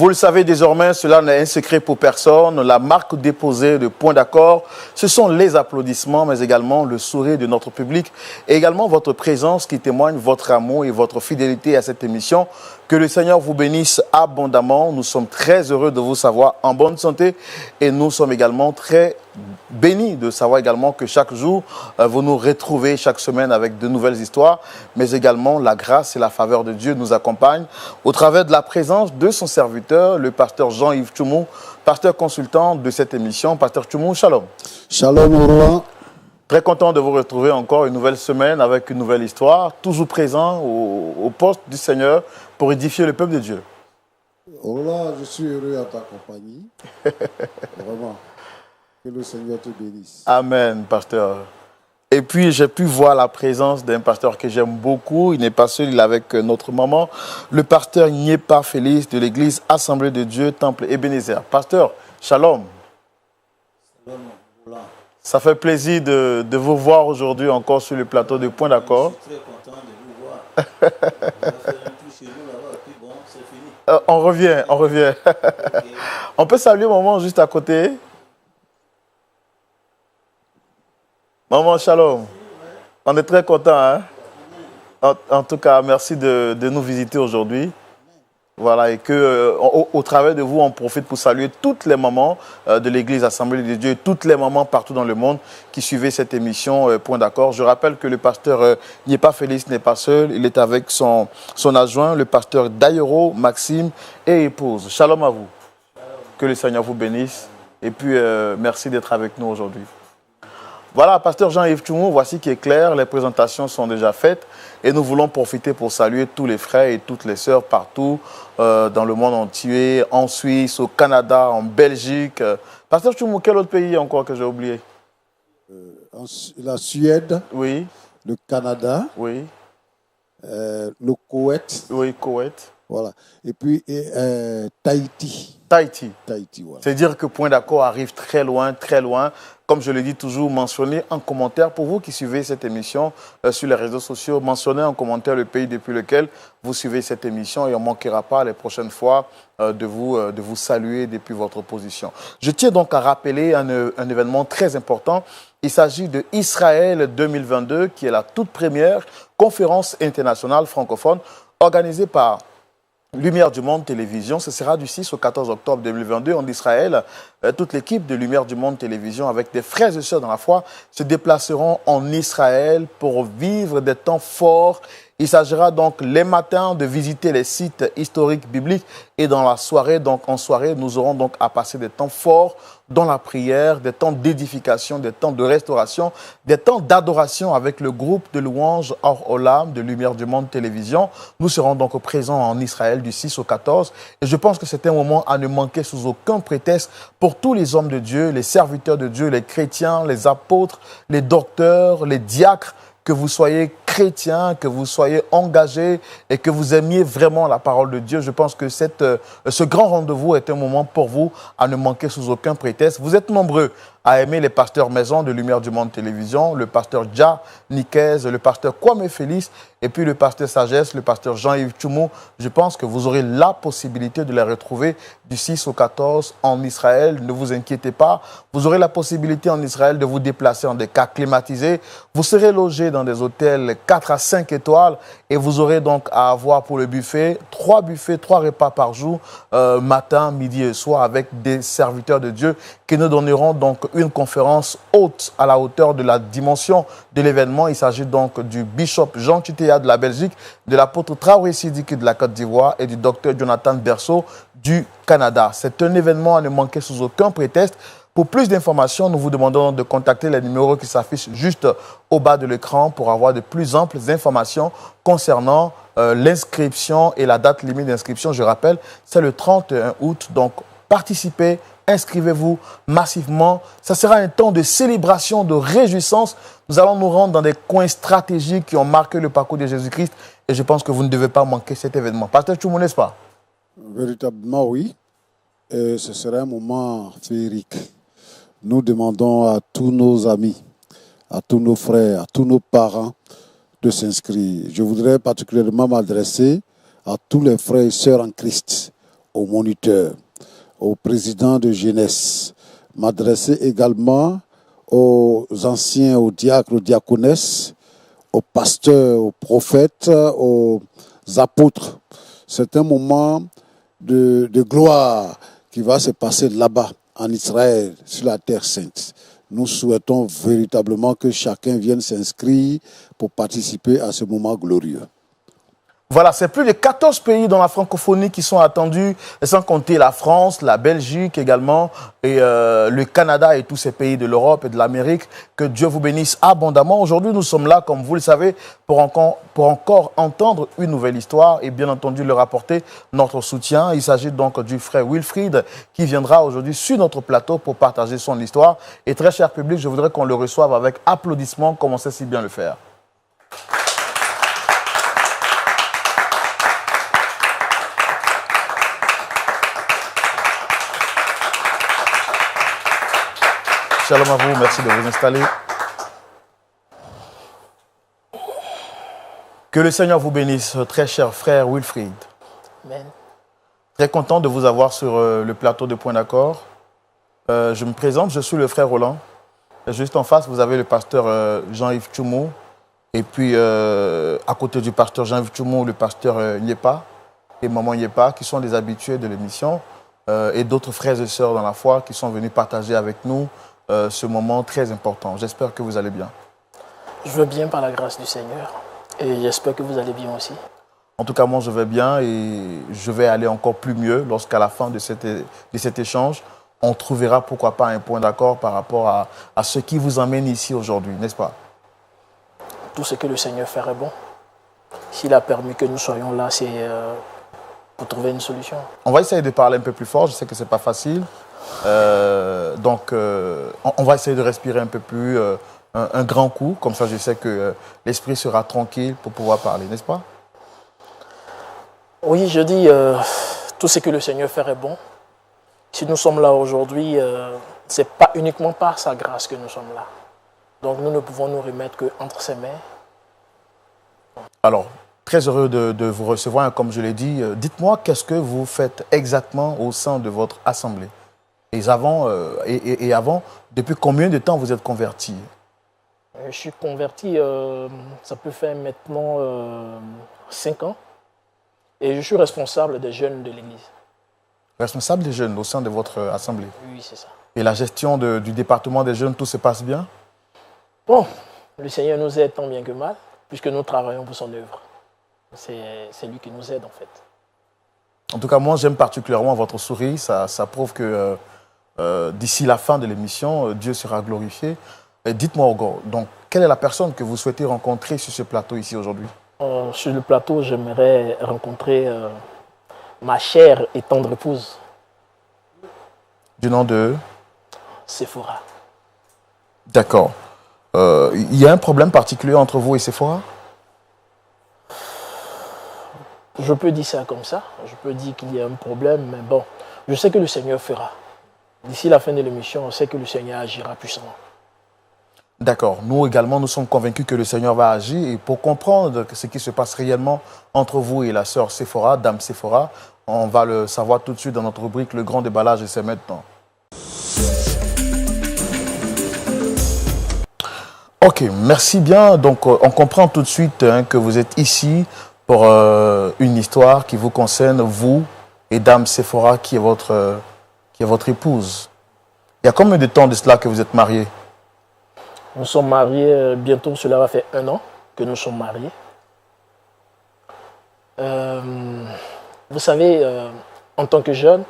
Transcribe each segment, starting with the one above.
Vous le savez désormais, cela n'est un secret pour personne. La marque déposée de Point d'accord, ce sont les applaudissements, mais également le sourire de notre public et également votre présence qui témoigne votre amour et votre fidélité à cette émission. Que le Seigneur vous bénisse abondamment. Nous sommes très heureux de vous savoir en bonne santé et nous sommes également très bénis de savoir également que chaque jour, vous nous retrouvez chaque semaine avec de nouvelles histoires, mais également la grâce et la faveur de Dieu nous accompagnent au travers de la présence de son serviteur, le pasteur Jean-Yves Tchoumou, pasteur consultant de cette émission. Pasteur Tchoumou, shalom. Shalom au roi. Très content de vous retrouver encore une nouvelle semaine avec une nouvelle histoire, toujours présent au poste du Seigneur pour édifier le peuple de Dieu. Oh là, je suis heureux à ta compagnie. Vraiment. Que le Seigneur te bénisse. Amen, pasteur. Et puis, j'ai pu voir la présence d'un pasteur que j'aime beaucoup. Il n'est pas seul, il est avec notre maman, le pasteur Nyepa Félix de l'église Assemblée de Dieu, Temple Ebenezer. Pasteur, shalom. Shalom, voilà. Ça fait plaisir de vous voir aujourd'hui encore sur le plateau de Point d'accord. Je suis très content de vous voir. On va faire un tour chez nous là-bas, puis bon, c'est fini. On revient. Okay. On peut saluer maman juste à côté. Maman, shalom. On est très contents. Hein? En tout cas, merci de nous visiter aujourd'hui. Voilà, et qu'au travers de vous, on profite pour saluer toutes les mamans de l'église Assemblée de Dieu, toutes les mamans partout dans le monde qui suivaient cette émission Point d'accord. Je rappelle que le pasteur Nyepa Félix n'est pas seul, il est avec son adjoint, le pasteur Dayoro, Maxime et épouse. Shalom à vous. Que le Seigneur vous bénisse. Et puis, merci d'être avec nous aujourd'hui. Voilà, pasteur Jean-Yves Tchoumou, voici qui est clair, les présentations sont déjà faites et nous voulons profiter pour saluer tous les frères et toutes les sœurs partout dans le monde entier, en Suisse, au Canada, en Belgique. Pasteur Tchoumou, quel autre pays encore que j'ai oublié? La Suède, oui. Le Canada, oui. Le Koweït. Oui, Koweït. Voilà. Et puis Tahiti. Tahiti. Voilà. C'est-à-dire que Point d'accord arrive très loin, très loin. Comme je le dis toujours, mentionnez en commentaire, pour vous qui suivez cette émission sur les réseaux sociaux, mentionnez en commentaire le pays depuis lequel vous suivez cette émission et on ne manquera pas les prochaines fois de vous saluer depuis votre position. Je tiens donc à rappeler un événement très important. Il s'agit de Israël 2022, qui est la toute première conférence internationale francophone organisée par Lumière du Monde Télévision. Ce sera du 6 au 14 octobre 2022 en Israël. Toute l'équipe de Lumière du Monde Télévision, avec des frères et sœurs dans la foi, se déplaceront en Israël pour vivre des temps forts. Il s'agira donc les matins de visiter les sites historiques bibliques et dans la soirée, donc en soirée, nous aurons donc à passer des temps forts dans la prière, des temps d'édification, des temps de restauration, des temps d'adoration avec le groupe de louanges Or Olam de Lumière du Monde Télévision. Nous serons donc présents en Israël du 6 au 14 et je pense que c'est un moment à ne manquer sous aucun prétexte pour tous les hommes de Dieu, les serviteurs de Dieu, les chrétiens, les apôtres, les docteurs, les diacres, que vous soyez chrétien, que vous soyez engagé et que vous aimiez vraiment la parole de Dieu. Je pense que ce grand rendez-vous est un moment pour vous à ne manquer sous aucun prétexte. Vous êtes nombreux à aimer les pasteurs maison de Lumière du Monde Télévision, le pasteur Dja Niquez, le pasteur Kwame Félix et puis le pasteur Sagesse, le pasteur Jean-Yves Tchoumou. Je pense que vous aurez la possibilité de les retrouver du 6 au 14 en Israël. Ne vous inquiétez pas. Vous aurez la possibilité en Israël de vous déplacer en des cas climatisés. Vous serez logé dans des hôtels 4 à 5 étoiles et vous aurez donc à avoir pour le buffet 3 repas par jour, matin, midi et soir avec des serviteurs de Dieu qui nous donneront donc une conférence haute à la hauteur de la dimension de l'événement. Il s'agit donc du bishop Jean Titéa de la Belgique, de l'apôtre Traoré Sidiki de la Côte d'Ivoire et du docteur Jonathan Berceau du Canada. C'est un événement à ne manquer sous aucun prétexte. Pour plus d'informations, nous vous demandons de contacter les numéros qui s'affichent juste au bas de l'écran pour avoir de plus amples informations concernant l'inscription et la date limite d'inscription. Je rappelle, c'est le 31 août. Donc, participez, inscrivez-vous massivement. Ça sera un temps de célébration, de réjouissance. Nous allons nous rendre dans des coins stratégiques qui ont marqué le parcours de Jésus-Christ et je pense que vous ne devez pas manquer cet événement. Pasteur Tchoumou, n'est-ce pas? Véritablement, oui. Et ce sera un moment féerique. Nous demandons à tous nos amis, à tous nos frères, à tous nos parents de s'inscrire. Je voudrais particulièrement m'adresser à tous les frères et sœurs en Christ, aux moniteurs, aux présidents de jeunesse, m'adresser également aux anciens, aux diacres, aux diaconesses, aux pasteurs, aux prophètes, aux apôtres. C'est un moment de gloire qui va se passer là-bas, en Israël, sur la terre sainte. Nous souhaitons véritablement que chacun vienne s'inscrire pour participer à ce moment glorieux. Voilà, c'est plus de 14 pays dans la francophonie qui sont attendus, sans compter la France, la Belgique également, et le Canada et tous ces pays de l'Europe et de l'Amérique. Que Dieu vous bénisse abondamment. Aujourd'hui, nous sommes là, comme vous le savez, pour encore entendre une nouvelle histoire et bien entendu leur apporter notre soutien. Il s'agit donc du frère Wilfried qui viendra aujourd'hui sur notre plateau pour partager son histoire. Et très cher public, je voudrais qu'on le reçoive avec applaudissements, comme on sait si bien le faire. Shalom à vous, merci de vous installer. Que le Seigneur vous bénisse, très cher frère Wilfried. Amen. Très content de vous avoir sur le plateau de Point d'accord. Je me présente, je suis le frère Roland. Juste en face, vous avez le pasteur Jean-Yves Tchoumou. Et puis, à côté du pasteur Jean-Yves Tchoumou, le pasteur Nyepa et maman Nyepa, qui sont des habitués de l'émission. Et d'autres frères et sœurs dans la foi qui sont venus partager avec nous ce moment très important. J'espère que vous allez bien. Je veux bien par la grâce du Seigneur et j'espère que vous allez bien aussi. En tout cas, moi, je vais bien et je vais aller encore plus mieux lorsqu'à la fin de cet échange, on trouvera pourquoi pas un point d'accord par rapport à ce qui vous emmène ici aujourd'hui, n'est-ce pas? Tout ce que le Seigneur ferait bon. S'il a permis que nous soyons là, c'est pour trouver une solution. On va essayer de parler un peu plus fort, je sais que ce n'est pas facile. Donc, on va essayer de respirer un peu plus, un grand coup, comme ça je sais que l'esprit sera tranquille pour pouvoir parler, n'est-ce pas? Oui, je dis, tout ce que le Seigneur ferait bon. Si nous sommes là aujourd'hui, ce n'est pas uniquement par sa grâce que nous sommes là. Donc nous ne pouvons nous remettre qu'entre ses mains. Alors, très heureux de vous recevoir, comme je l'ai dit. Dites-moi, qu'est-ce que vous faites exactement au sein de votre assemblée? Et avant, depuis combien de temps vous êtes converti? Je suis converti, ça peut faire maintenant 5 ans. Et je suis responsable des jeunes de l'Église. Responsable des jeunes au sein de votre assemblée? Oui, c'est ça. Et la gestion du département des jeunes, tout se passe bien? Bon, le Seigneur nous aide tant bien que mal, puisque nous travaillons pour son œuvre. C'est lui qui nous aide, en fait. En tout cas, moi, j'aime particulièrement votre sourire. Ça prouve que d'ici la fin de l'émission, Dieu sera glorifié. Dites-moi, donc, quelle est la personne que vous souhaitez rencontrer sur ce plateau ici aujourd'hui? Sur le plateau, j'aimerais rencontrer ma chère et tendre épouse. Du nom de? Sephora. D'accord. Il y a un problème particulier entre vous et Sephora? Je peux dire ça comme ça. Je peux dire qu'il y a un problème, mais bon, je sais que le Seigneur fera. D'ici la fin de l'émission, on sait que le Seigneur agira puissamment. D'accord. Nous également, nous sommes convaincus que le Seigneur va agir. Et pour comprendre ce qui se passe réellement entre vous et la sœur Sephora, Dame Sephora, on va le savoir tout de suite dans notre rubrique Le Grand Déballage et c'est maintenant. Ok, merci bien. Donc, on comprend tout de suite que vous êtes ici pour une histoire qui vous concerne, vous et Dame Sephora, qui est votre épouse. Il y a combien de temps de cela que vous êtes mariés? Nous sommes mariés, bientôt cela va faire 1 an que nous sommes mariés. Vous savez, en tant que jeune,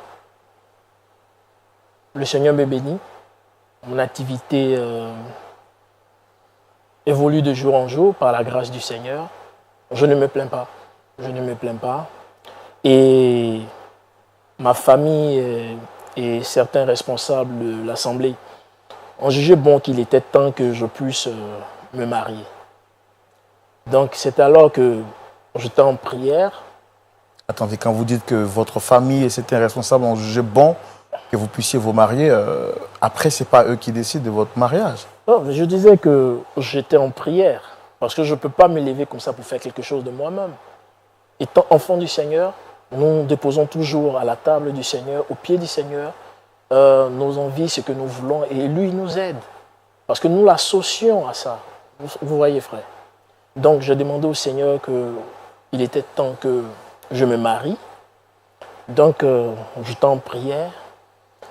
le Seigneur me bénit. Mon activité évolue de jour en jour par la grâce du Seigneur. Je ne me plains pas. Je ne me plains pas. Et ma famille et certains responsables de l'Assemblée ont jugé bon qu'il était temps que je puisse me marier. Donc c'est alors que j'étais en prière. Attendez, quand vous dites que votre famille et certains responsables ont jugé bon que vous puissiez vous marier, après, ce n'est pas eux qui décident de votre mariage. Non, je disais que j'étais en prière, parce que je ne peux pas me lever comme ça pour faire quelque chose de moi-même. Étant enfant du Seigneur, Nous déposons toujours à la table du Seigneur, au pied du Seigneur, nos envies, ce que nous voulons, et lui nous aide. Parce que nous l'associons à ça. Vous voyez, frère. Donc, je demandais au Seigneur qu'il était temps que je me marie. Donc, j'étais en prière.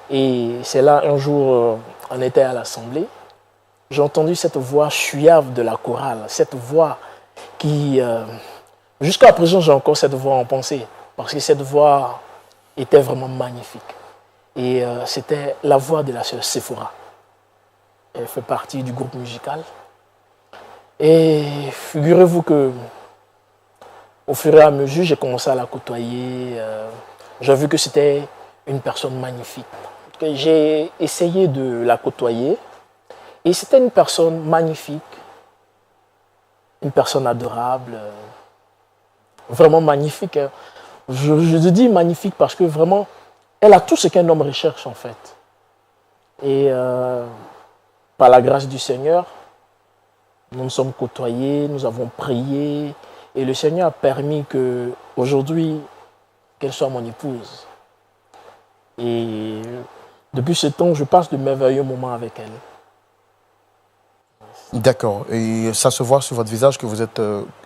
Et c'est là, un jour, on était à l'assemblée. J'ai entendu cette voix suave de la chorale. Cette voix qui... jusqu'à présent, j'ai encore cette voix en pensée. Parce que cette voix était vraiment magnifique. Et c'était la voix de la sœur Sephora. Elle fait partie du groupe musical. Et figurez-vous que au fur et à mesure, j'ai commencé à la côtoyer. J'ai vu que c'était une personne magnifique. J'ai essayé de la côtoyer. Et c'était une personne magnifique. Une personne adorable. Vraiment magnifique. Je dis magnifique parce que vraiment, elle a tout ce qu'un homme recherche en fait. Et par la grâce du Seigneur, nous nous sommes côtoyés, nous avons prié. Et le Seigneur a permis qu'aujourd'hui, qu'elle soit mon épouse. Et depuis ce temps, je passe de merveilleux moments avec elle. D'accord. Et ça se voit sur votre visage que vous êtes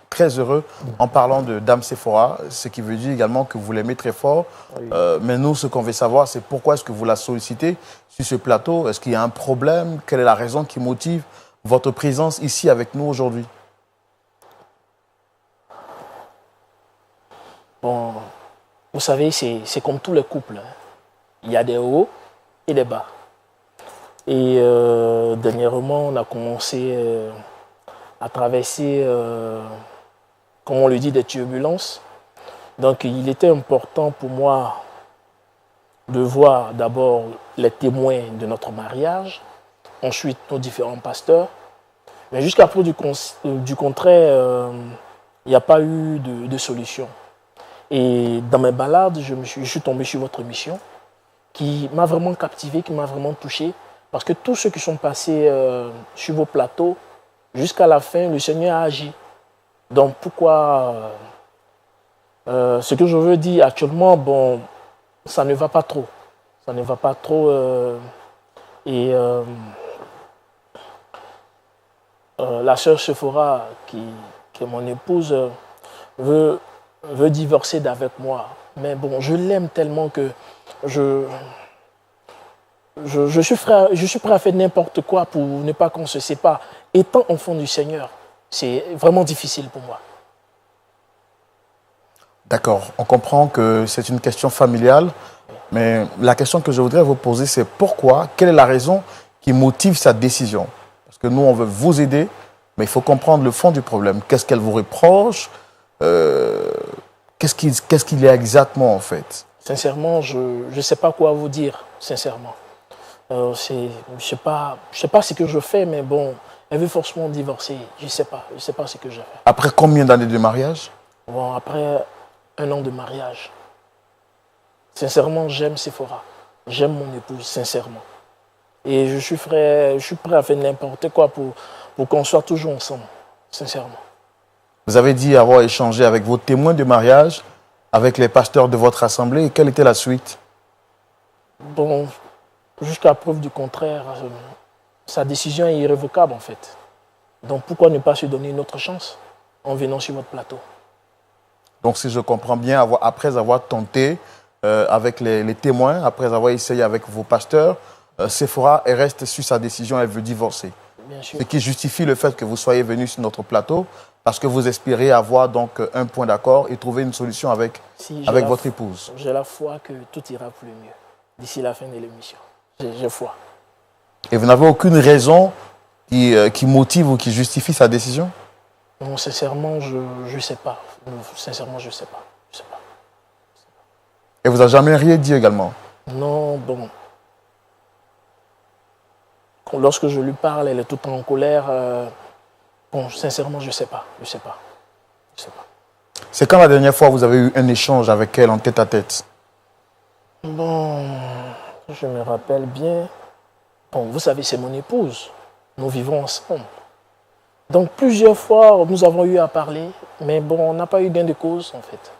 très heureux en parlant de Dame Sephora, ce qui veut dire également que vous l'aimez très fort. Oui. Mais nous, ce qu'on veut savoir, c'est pourquoi est-ce que vous la sollicitez sur ce plateau? Est-ce qu'il y a un problème? Quelle est la raison qui motive votre présence ici avec nous aujourd'hui? Bon, vous savez, c'est comme tous les couples. Hein. Il y a des hauts et des bas. Et dernièrement, on a commencé à traverser, comme on le dit, des turbulences. Donc, il était important pour moi de voir d'abord les témoins de notre mariage, ensuite nos différents pasteurs. Mais jusqu'à preuve du contraire, il n'y a pas eu de solution. Et dans mes balades, je suis tombé sur votre émission qui m'a vraiment captivé, qui m'a vraiment touché. Parce que tous ceux qui sont passés sur vos plateaux, jusqu'à la fin, le Seigneur a agi. Donc pourquoi ce que je veux dire actuellement, bon, ça ne va pas trop. Ça ne va pas trop. La sœur Sephora, qui est mon épouse, veut divorcer d'avec moi. Mais bon, je l'aime tellement que je suis prêt à faire n'importe quoi pour ne pas qu'on se sépare. Étant enfant du Seigneur, c'est vraiment difficile pour moi. D'accord. On comprend que c'est une question familiale, mais la question que je voudrais vous poser, c'est pourquoi, quelle est la raison qui motive sa décision? Parce que nous, on veut vous aider, mais il faut comprendre le fond du problème. Qu'est-ce qu'elle vous reproche? Qu'est-ce qu'il y a exactement, en fait? Sincèrement, je ne sais pas quoi vous dire, sincèrement. Je sais pas ce que je fais, mais bon, elle veut forcément divorcer. Je sais pas ce que je fais. Après combien d'années de mariage? Bon, après 1 an de mariage. Sincèrement, j'aime Sephora. J'aime mon épouse, sincèrement. Et je suis prêt à faire n'importe quoi pour qu'on soit toujours ensemble, sincèrement. Vous avez dit avoir échangé avec vos témoins de mariage, avec les pasteurs de votre assemblée. Et quelle était la suite? Bon, jusqu'à preuve du contraire, sa décision est irrévocable en fait. Donc pourquoi ne pas se donner une autre chance en venant sur votre plateau? Donc si je comprends bien, après avoir tenté avec les témoins, après avoir essayé avec vos pasteurs, Sephora reste sur sa décision, elle veut divorcer. Bien sûr. Ce qui justifie le fait que vous soyez venu sur notre plateau, parce que vous espérez avoir donc un point d'accord et trouver une solution avec votre épouse. J'ai la foi que tout ira pour le mieux d'ici la fin de l'émission. J'ai foi. Et vous n'avez aucune raison qui motive ou qui justifie sa décision? Non, sincèrement, je ne sais pas. Sincèrement, je ne sais pas. Et vous n'avez jamais rien dit également? Non, bon. Lorsque je lui parle, elle est tout en colère. Bon, sincèrement, je ne sais pas. C'est quand la dernière fois vous avez eu un échange avec elle en tête-à-tête? Bon, je me rappelle bien. Bon, vous savez, c'est mon épouse. Nous vivons ensemble. Donc, plusieurs fois, nous avons eu à parler. Mais bon, on n'a pas eu gain de cause, en fait.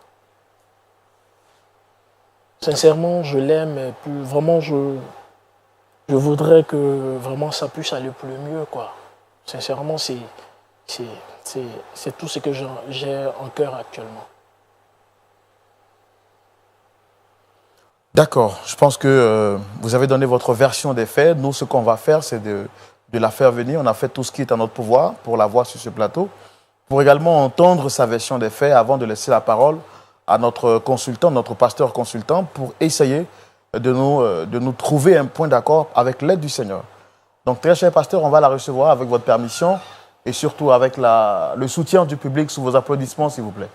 Sincèrement, je l'aime. Et puis vraiment, je voudrais que vraiment ça puisse aller pour le mieux, quoi. Sincèrement, c'est tout ce que j'ai en cœur actuellement. D'accord. Je pense que vous avez donné votre version des faits. Nous, ce qu'on va faire, c'est de la faire venir. On a fait tout ce qui est à notre pouvoir pour la voir sur ce plateau, pour également entendre sa version des faits avant de laisser la parole à notre consultant, notre pasteur consultant, pour essayer de nous trouver un point d'accord avec l'aide du Seigneur. Donc, très cher pasteur, on va la recevoir avec votre permission et surtout avec le soutien du public sous vos applaudissements, s'il vous plaît.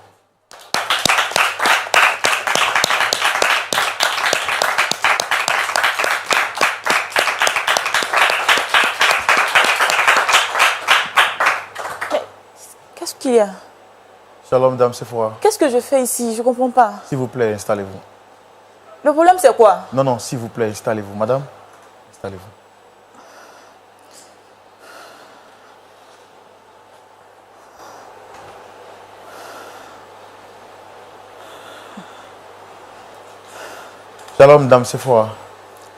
Qu'est-ce qu'il y a? Shalom, Dame Sephora. Qu'est-ce que je fais ici? Je ne comprends pas. S'il vous plaît, installez-vous. Le problème, c'est quoi? Non, non, s'il vous plaît, installez-vous. Madame, installez-vous. Shalom, Dame Sephora.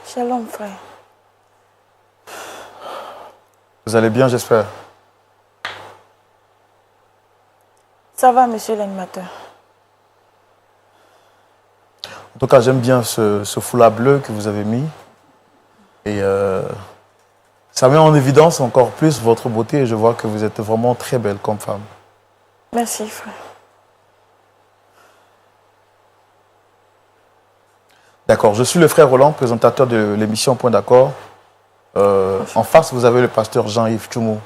Shalom, frère. Vous allez bien, j'espère. Ça va, monsieur l'animateur? En tout cas, j'aime bien ce foulard bleu que vous avez mis. Et ça met en évidence encore plus votre beauté. Et je vois que vous êtes vraiment très belle comme femme. Merci, frère. D'accord, je suis le frère Roland, présentateur de l'émission Point d'accord. En face, vous avez le pasteur Jean-Yves Tchoumou.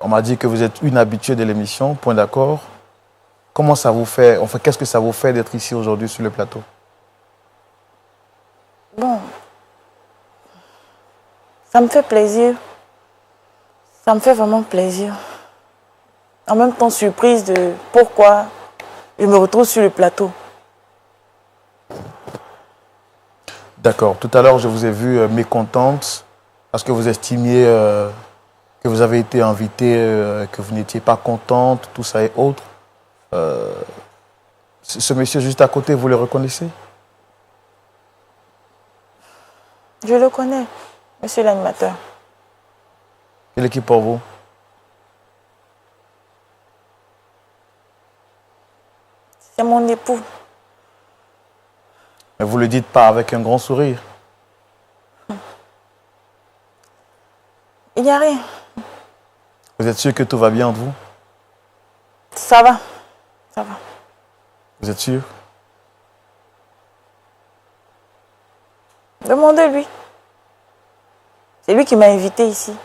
On m'a dit que vous êtes une habituée de l'émission Point d'accord. Comment ça vous fait, enfin, qu'est-ce que ça vous fait d'être ici aujourd'hui sur le plateau? Bon, ça me fait plaisir. Ça me fait vraiment plaisir. En même temps, surprise de pourquoi je me retrouve sur le plateau. D'accord. Tout à l'heure, je vous ai vu mécontente parce que vous estimiez que vous avez été invitée, que vous n'étiez pas contente, tout ça et autres. Ce monsieur juste à côté, vous le reconnaissez? Je le connais, monsieur l'animateur. Il est qui pour vous? C'est mon époux. Mais vous ne le dites pas avec un grand sourire. Il n'y a rien. Vous êtes sûr que tout va bien entre vous? Ça va. Ça va. Vous êtes sûr? Demandez-lui. C'est lui qui m'a invité ici.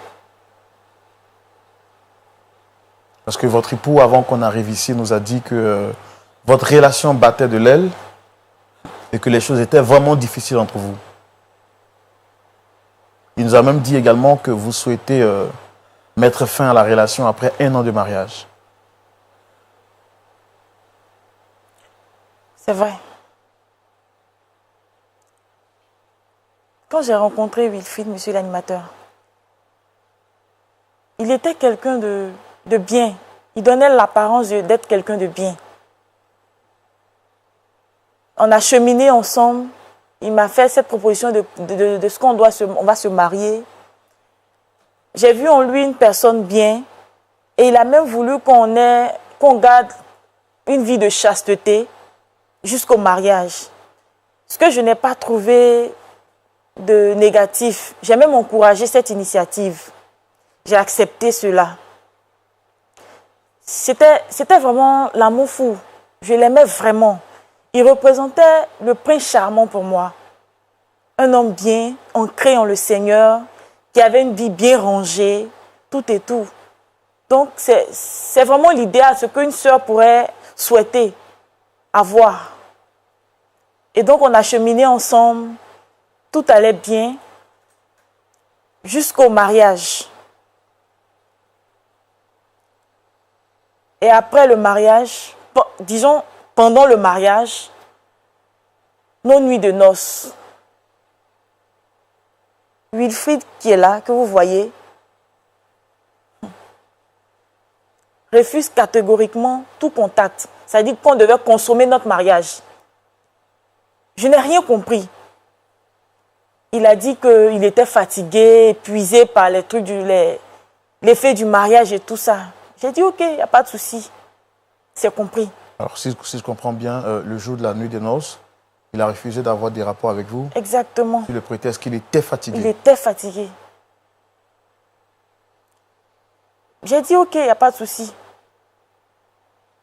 Parce que votre époux, avant qu'on arrive ici, nous a dit que votre relation battait de l'aile et que les choses étaient vraiment difficiles entre vous. Il nous a même dit également que vous souhaitez mettre fin à la relation après 1 an de mariage. C'est vrai. Quand j'ai rencontré Wilfried, monsieur l'animateur, il était quelqu'un de bien. Il donnait l'apparence d'être quelqu'un de bien. On a cheminé ensemble. Il m'a fait cette proposition de ce qu'on va se marier. J'ai vu en lui une personne bien. Et il a même voulu qu'on garde une vie de chasteté jusqu'au mariage. Ce que je n'ai pas trouvé de négatif. J'ai même encouragé cette initiative. J'ai accepté cela. C'était vraiment l'amour fou. Je l'aimais vraiment. Il représentait le prince charmant pour moi. Un homme bien, ancré en le Seigneur, qui avait une vie bien rangée, tout et tout. Donc, c'est vraiment l'idéal, ce qu'une sœur pourrait souhaiter avoir. Et donc, on a cheminé ensemble, tout allait bien, jusqu'au mariage. Et après le mariage, disons, pendant le mariage, nos nuits de noces, Wilfried qui est là, que vous voyez, refuse catégoriquement tout contact. C'est-à-dire qu'on devait consommer notre mariage. Je n'ai rien compris. Il a dit qu'il était fatigué, épuisé par les trucs, l'effet du mariage et tout ça. J'ai dit, ok, il n'y a pas de souci. C'est compris. Alors, si je comprends bien, le jour de la nuit des noces, il a refusé d'avoir des rapports avec vous. Exactement. Sur le prétexte qu'il était fatigué. Il était fatigué. J'ai dit, ok, il n'y a pas de souci.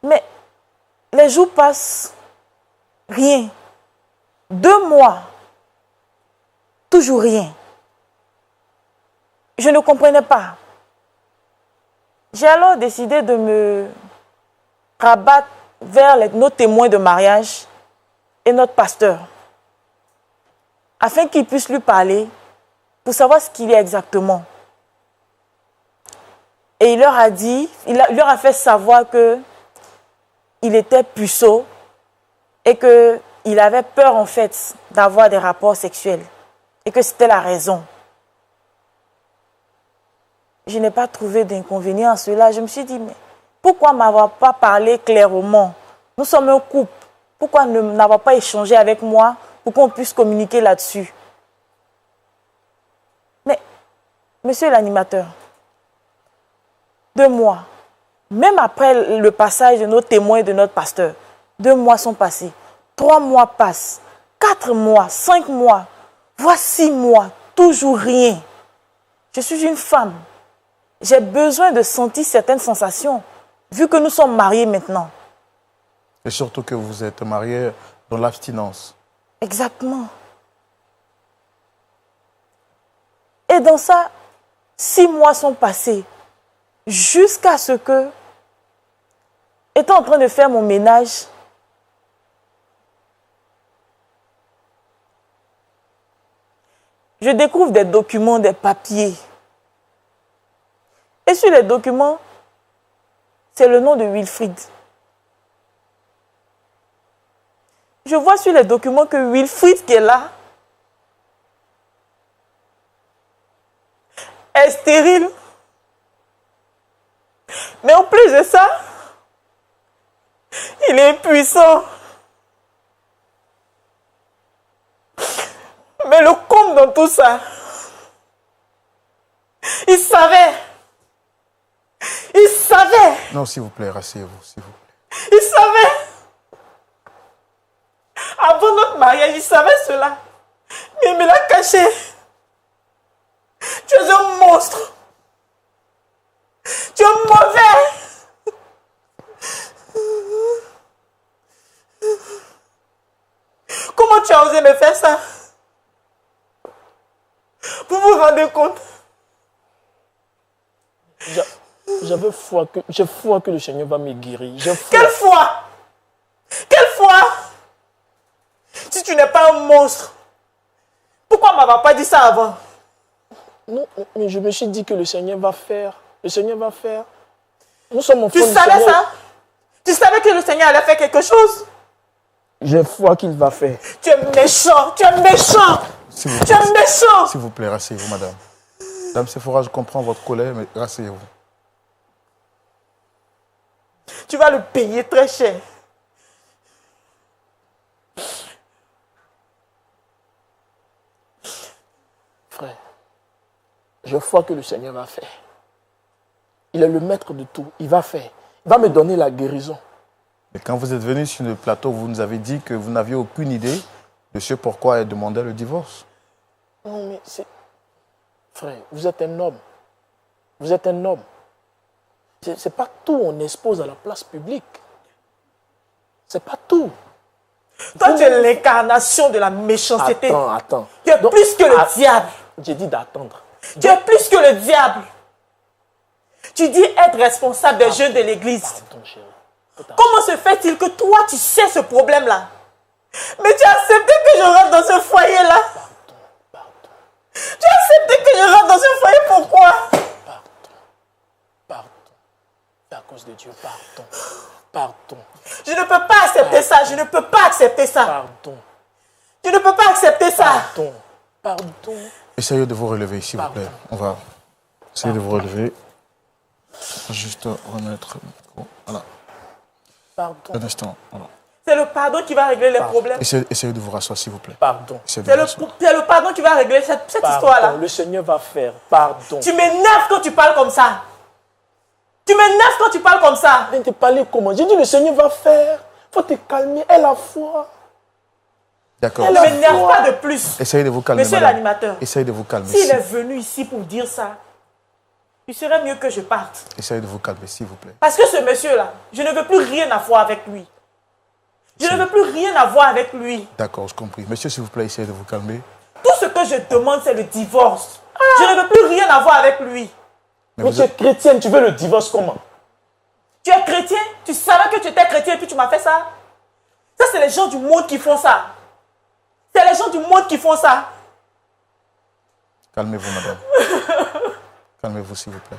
Mais les jours passent, rien. 2 mois, toujours rien. Je ne comprenais pas. J'ai alors décidé de me rabattre vers nos témoins de mariage et notre pasteur, afin qu'ils puissent lui parler pour savoir ce qu'il y a exactement. Et il leur a dit, il leur a fait savoir que il était puceau et qu'il avait peur en fait d'avoir des rapports sexuels et que c'était la raison. Je n'ai pas trouvé d'inconvénient à cela. Je me suis dit, mais pourquoi ne m'avoir pas parlé clairement? Nous sommes un couple. Pourquoi n'avoir pas échangé avec moi pour qu'on puisse communiquer là-dessus? Mais, monsieur l'animateur, 2 mois, même après le passage de nos témoins et de notre pasteur, 2 mois sont passés, 3 mois passent, 4 mois, 5 mois, voire 6 mois, toujours rien. Je suis une femme. J'ai besoin de sentir certaines sensations, vu que nous sommes mariés maintenant. Et surtout que vous êtes mariés dans l'abstinence. Exactement. Et dans ça, 6 mois sont passés, jusqu'à ce que, étant en train de faire mon ménage, je découvre des documents, des papiers. Et sur les documents, c'est le nom de Wilfried. Je vois sur les documents que Wilfried qui est là est stérile. Mais en plus de ça, il est impuissant. Mais le comble dans tout ça, il savait. Il savait. Non, s'il vous plaît, rasseyez-vous, s'il vous plaît. Il savait. Avant notre mariage, il savait cela. Mais il me l'a caché. Tu es un monstre. Tu es mauvais. Comment tu as osé me faire ça? Vous vous rendez compte? J'ai foi que le Seigneur va me guérir. Quelle foi? Quelle foi? Si tu n'es pas un monstre, pourquoi ne m'avoir pas dit ça avant? Non, mais je me suis dit que le Seigneur va faire. Le Seigneur va faire. Nous sommes enfants du Seigneur. Tu savais ça? Tu savais que le Seigneur allait faire quelque chose? J'ai foi qu'il va faire. Tu es méchant, tu es méchant. Tu es méchant. S'il vous plaît, rasseyez-vous, madame. Dame Sephora, je comprends votre colère, mais rasseyez-vous. Tu vas le payer très cher. Frère, je crois que le Seigneur va faire. Il est le maître de tout. Il va faire. Il va me donner la guérison. Mais quand vous êtes venu sur le plateau, vous nous avez dit que vous n'aviez aucune idée de ce pourquoi elle demandait le divorce. Non, mais c'est... Frère, vous êtes un homme. Vous êtes un homme. C'est pas tout on expose à la place publique. C'est pas tout. Toi, tu es l'incarnation de la méchanceté. Attends. Tu es plus que le diable. J'ai dit d'attendre. Tu es plus que le diable. Tu dis être responsable des jeunes de l'église. Pardon, chérie. Comment se fait-il que toi, tu sais ce problème-là? Mais tu as accepté que je rentre dans ce foyer-là. Pardon. Tu as accepté que je rentre dans ce foyer, pourquoi? Pardon. C'est à cause de Dieu. Pardon. Je ne peux pas accepter ça. Je ne peux pas accepter ça. Pardon. Je ne peux pas accepter ça. Pardon. Essayez de vous relever, s'il vous plaît. On va essayer de vous relever. Juste remettre le micro. Voilà. Pardon. Un instant. Voilà. C'est le pardon qui va régler les problèmes. Essayez de vous rasseoir, s'il vous plaît. Pardon. C'est le pardon qui va régler cette histoire-là. Le Seigneur va faire. Pardon. Tu m'énerves quand tu parles comme ça. Tu m'énerves quand tu parles comme ça. Viens te parler comment? J'ai dit le Seigneur va faire. Il faut te calmer. Elle a foi. D'accord. Ne m'énerve pas de plus. Essayez de vous calmer, Monsieur l'animateur. Essayez de vous calmer. S'il est venu ici pour dire ça, il serait mieux que je parte. Essayez de vous calmer, s'il vous plaît. Parce que ce monsieur-là, je ne veux plus rien avoir avec lui. Je ne veux plus rien avoir avec lui. D'accord, je comprends. Monsieur, s'il vous plaît, essayez de vous calmer. Tout ce que je demande, c'est le divorce. Je ne veux plus rien avoir avec lui. Mais tu es chrétienne, tu veux le divorce comment? Tu es chrétien? Tu savais que tu étais chrétien et puis tu m'as fait ça? Ça, c'est les gens du monde qui font ça. C'est les gens du monde qui font ça. Calmez-vous, madame. Calmez-vous, s'il vous plaît.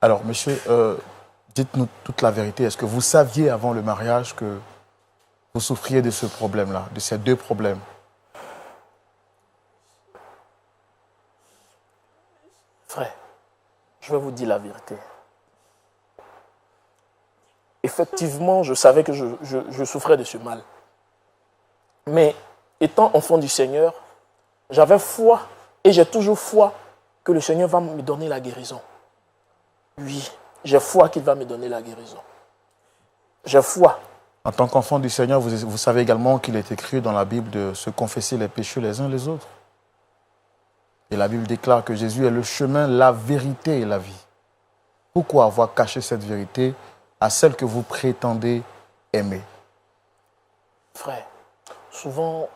Alors, monsieur, dites-nous toute la vérité. Est-ce que vous saviez avant le mariage que vous souffriez de ce problème-là, de ces deux problèmes? Frère, je vais vous dire la vérité. Effectivement, je savais que je souffrais de ce mal. Mais étant enfant du Seigneur, j'avais foi et j'ai toujours foi que le Seigneur va me donner la guérison. Oui, j'ai foi qu'il va me donner la guérison. J'ai foi. En tant qu'enfant du Seigneur, vous savez également qu'il est écrit dans la Bible de se confesser les péchés les uns les autres. Et la Bible déclare que Jésus est le chemin, la vérité et la vie. Pourquoi avoir caché cette vérité à celle que vous prétendez aimer? Frère, souvent,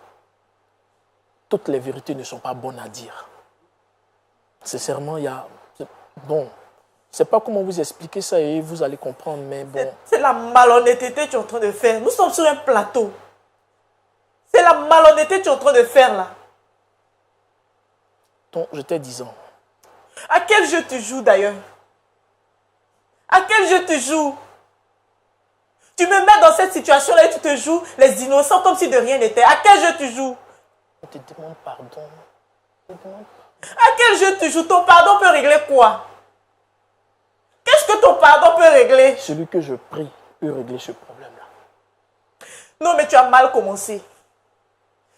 toutes les vérités ne sont pas bonnes à dire. Sincèrement, il y a... Bon, je ne sais pas comment vous expliquer ça et vous allez comprendre, mais bon... C'est la malhonnêteté que tu es en train de faire. Nous sommes sur un plateau. C'est la malhonnêteté que tu es en train de faire là. Donc, j'étais 10 ans. À quel jeu tu joues d'ailleurs? À quel jeu tu joues? Tu me mets dans cette situation-là et tu te joues les innocents comme si de rien n'était. À quel jeu tu joues? Je te demande pardon. À quel jeu tu joues? Ton pardon peut régler quoi? Qu'est-ce que ton pardon peut régler? Celui que je prie peut régler ce problème-là. Non, mais tu as mal commencé.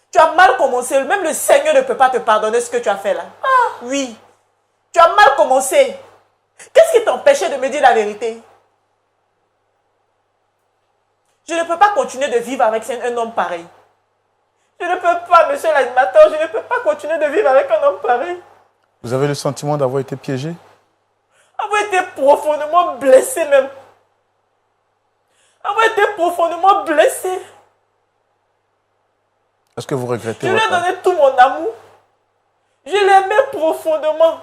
Tu as mal commencé. Même le Seigneur ne peut pas te pardonner ce que tu as fait là. Ah, oui. Tu as mal commencé. Qu'est-ce qui t'empêchait de me dire la vérité? Je ne peux pas continuer de vivre avec un homme pareil. Je ne peux pas, monsieur l'animateur, je ne peux pas continuer de vivre avec un homme pareil. Vous avez le sentiment d'avoir été piégé? Avoir été profondément blessé même. Avoir été profondément blessé. Est-ce que vous regrettez Je lui ai donné tout mon amour. Je l'aimais profondément.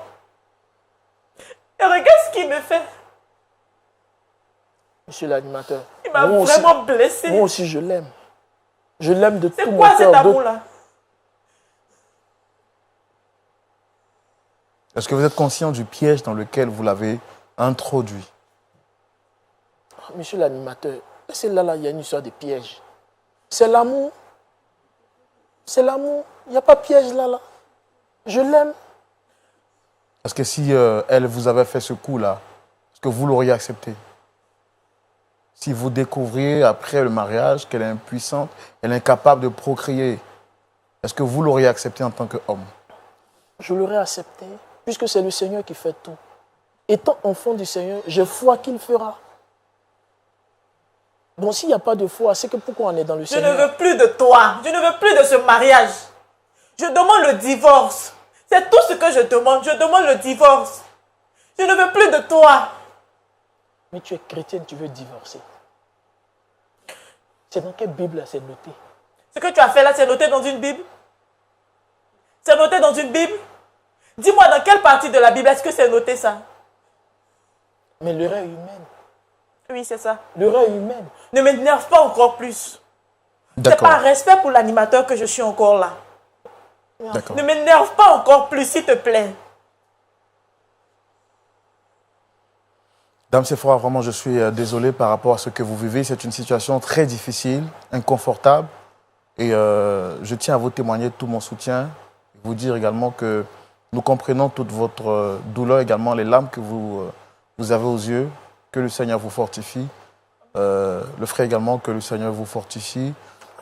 Et regarde ce qu'il me fait. Monsieur l'animateur. Il m'a vraiment blessé. Moi aussi, je l'aime. Je l'aime de tout mon cœur. C'est quoi cet amour-là? Est-ce que vous êtes conscient du piège dans lequel vous l'avez introduit? Monsieur l'animateur, c'est là, il y a une histoire de piège. C'est l'amour. C'est l'amour. Il n'y a pas de piège là. Je l'aime. Est-ce que si elle vous avait fait ce coup-là, est-ce que vous l'auriez accepté? Si vous découvriez après le mariage qu'elle est impuissante, elle est incapable de procréer, est-ce que vous l'auriez accepté en tant qu'homme? Je l'aurais accepté, puisque c'est le Seigneur qui fait tout. Étant enfant du Seigneur, j'ai foi qu'il fera. Donc s'il n'y a pas de foi, c'est que pourquoi on est dans le Seigneur? Je ne veux plus de toi. Je ne veux plus de ce mariage. Je demande le divorce. C'est tout ce que je demande. Je demande le divorce. Je ne veux plus de toi. Mais tu es chrétienne, tu veux divorcer. C'est dans quelle Bible là, c'est noté? Ce que tu as fait là, c'est noté dans une Bible? C'est noté dans une Bible? Dis-moi dans quelle partie de la Bible est-ce que c'est noté ça? Mais l'erreur humaine. Oui, c'est ça. L'erreur humaine. Ne m'énerve pas encore plus. C'est par respect pour l'animateur que je suis encore là. Ne m'énerve pas encore plus, s'il te plaît. Dame Sephora, vraiment, je suis désolé par rapport à ce que vous vivez. C'est une situation très difficile, inconfortable. Et je tiens à vous témoigner de tout mon soutien. Vous dire également que Nous comprenons toute votre douleur, également les larmes que vous avez aux yeux. Que le Seigneur vous fortifie. Le frère également, que le Seigneur vous fortifie.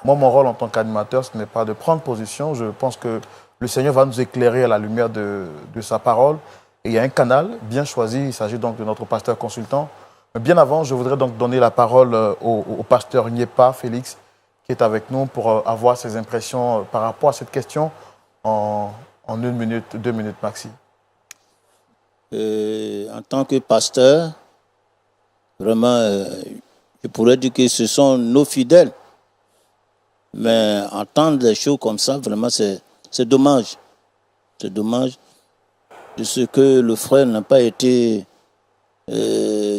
Moi, mon rôle en tant qu'animateur, ce n'est pas de prendre position. Je pense que le Seigneur va nous éclairer à la lumière de sa parole. Et il y a un canal bien choisi. Il s'agit donc de notre pasteur consultant. Mais bien avant, je voudrais donc donner la parole au pasteur Nyepa Félix, qui est avec nous pour avoir ses impressions par rapport à cette question en 1 minute, 2 minutes maxi. En tant que pasteur, vraiment, je pourrais dire que ce sont nos fidèles. Mais entendre des choses comme ça, vraiment, c'est dommage. C'est dommage de ce que le frère n'a pas été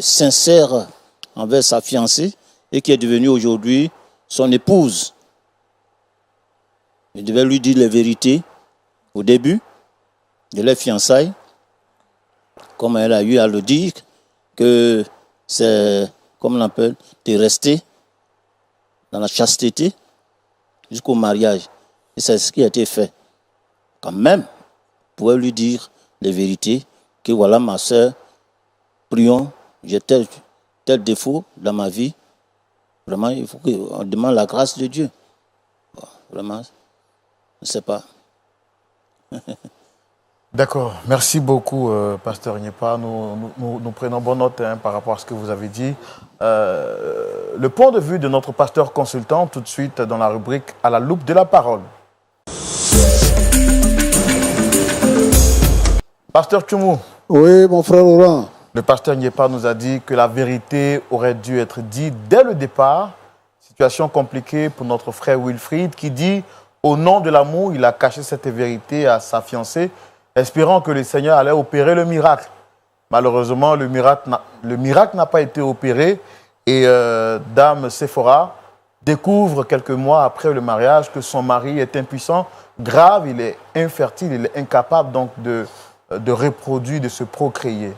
sincère envers sa fiancée et qui est devenue aujourd'hui son épouse. Il devait lui dire les vérités au début de leur fiançailles, comme elle a eu à le dire, que c'est, comme on l'appelle, de rester dans la chasteté jusqu'au mariage. Et c'est ce qui a été fait. Quand même, vous pouvez lui dire les vérités, que voilà ma soeur, prions, j'ai tel défaut dans ma vie. Vraiment, il faut qu'on demande la grâce de Dieu. Bon, vraiment, je ne sais pas. D'accord. Merci beaucoup, pasteur Nyepa. Nous prenons bonne note par rapport à ce que vous avez dit. Le point de vue de notre pasteur consultant, tout de suite dans la rubrique « À la loupe de la parole ». Pasteur Tchoumou. Oui, mon frère Laurent. Le pasteur Nyepa nous a dit que la vérité aurait dû être dite dès le départ. Situation compliquée pour notre frère Wilfried qui dit au nom de l'amour, il a caché cette vérité à sa fiancée, espérant que le Seigneur allait opérer le miracle. Malheureusement, le miracle n'a pas été opéré et Dame Sephora découvre quelques mois après le mariage que son mari est impuissant, grave, il est infertile, il est incapable donc de reproduire, de se procréer.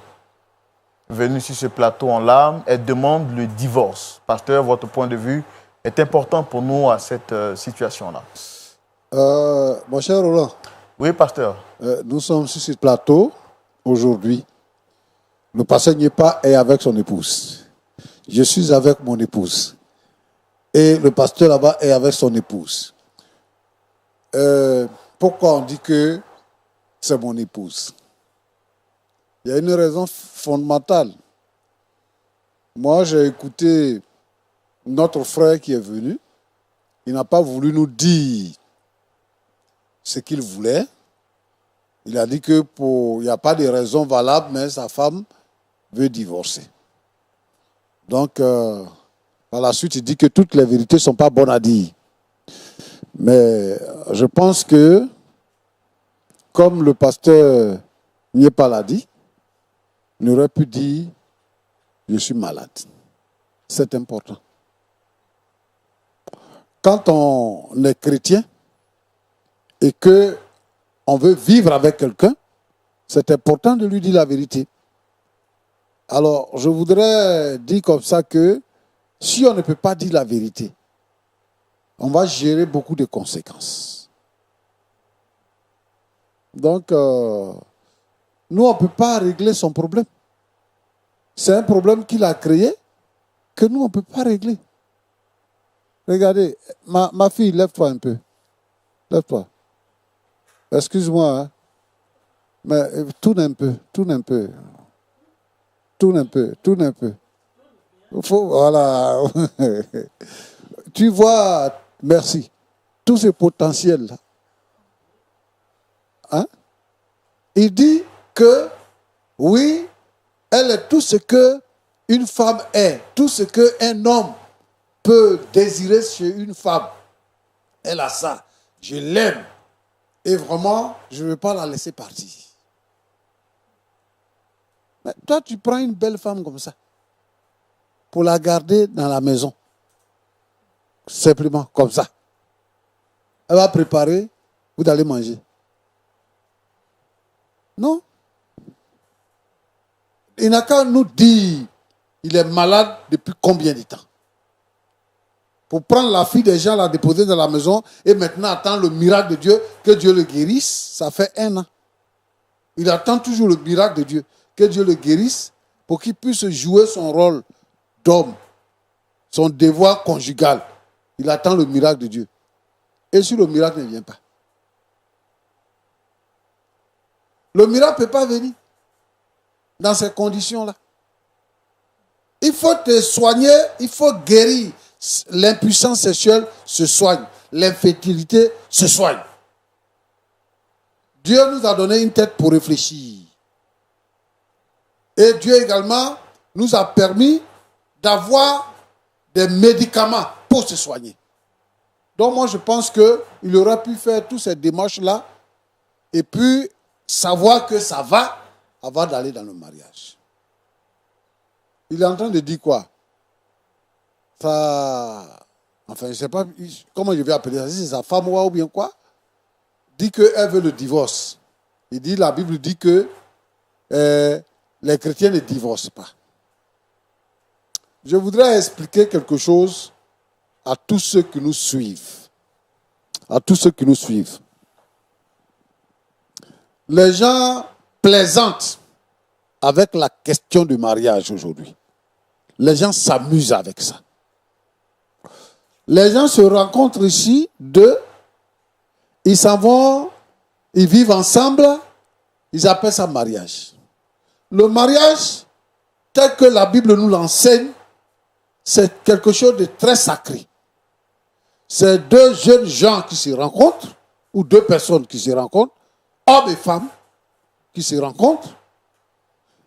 Venue sur ce plateau en larmes, elle demande le divorce. Pasteur, votre point de vue est important pour nous à cette situation-là. Mon cher Roland. Oui, pasteur. Nous sommes sur ce plateau aujourd'hui. Le pasteur Nyepa est avec son épouse. Je suis avec mon épouse. Et le pasteur là-bas est avec son épouse. Pourquoi on dit que c'est mon épouse? Il y a une raison fondamentale. Moi, j'ai écouté notre frère qui est venu. Il n'a pas voulu nous dire ce qu'il voulait. Il a dit que il n'y a pas de raison valable, mais sa femme veut divorcer. Donc, par la suite, il dit que toutes les vérités ne sont pas bonnes à dire. Mais je pense que, comme le pasteur Nyepa l'a dit, il aurait pu dire « je suis malade ». C'est important. Quand on est chrétien et qu'on veut vivre avec quelqu'un, c'est important de lui dire la vérité. Alors, je voudrais dire comme ça que si on ne peut pas dire la vérité, on va gérer beaucoup de conséquences. Donc, nous, on ne peut pas régler son problème. C'est un problème qu'il a créé que nous, on ne peut pas régler. Regardez, ma fille, lève-toi un peu. Lève-toi. Excuse-moi, hein. Mais tourne un peu. Voilà. Tu vois, merci, tout ce potentiel-là. Hein? Il dit que, oui, elle est tout ce qu'une femme est, tout ce qu'un homme peut désirer chez une femme. Elle a ça. Je l'aime. Et vraiment, je ne veux pas la laisser partir. Mais toi, tu prends une belle femme comme ça pour la garder dans la maison. Simplement, comme ça. Elle va préparer, vous allez manger. Non. Il n'a qu'à nous dire, il est malade depuis combien de temps? Pour prendre la fille des gens, la déposer dans la maison et maintenant attendre le miracle de Dieu, que Dieu le guérisse, ça fait 1 an. Il attend toujours le miracle de Dieu. Que Dieu le guérisse pour qu'il puisse jouer son rôle d'homme, son devoir conjugal. Il attend le miracle de Dieu. Et si le miracle ne vient pas, le miracle ne peut pas venir dans ces conditions-là. Il faut te soigner, il faut guérir. L'impuissance sexuelle se soigne. L'infertilité se soigne. Dieu nous a donné une tête pour réfléchir. Et Dieu également nous a permis d'avoir des médicaments pour se soigner. Donc moi je pense qu'il aurait pu faire toutes ces démarches-là et puis savoir que ça va avant d'aller dans le mariage. Il est en train de dire quoi? Ça, enfin je ne sais pas comment je vais appeler ça, si c'est sa femme ou bien quoi. Dit qu'elle veut le divorce. Il dit, la Bible dit que les chrétiens ne divorcent pas. Je voudrais expliquer quelque chose à tous ceux qui nous suivent. À tous ceux qui nous suivent. Les gens plaisantent avec la question du mariage aujourd'hui. Les gens s'amusent avec ça. Les gens se rencontrent ici, ils s'en vont, ils vivent ensemble, ils appellent ça mariage. Le mariage, tel que la Bible nous l'enseigne, c'est quelque chose de très sacré. C'est deux jeunes gens qui se rencontrent, ou deux personnes qui se rencontrent, hommes et femmes qui se rencontrent,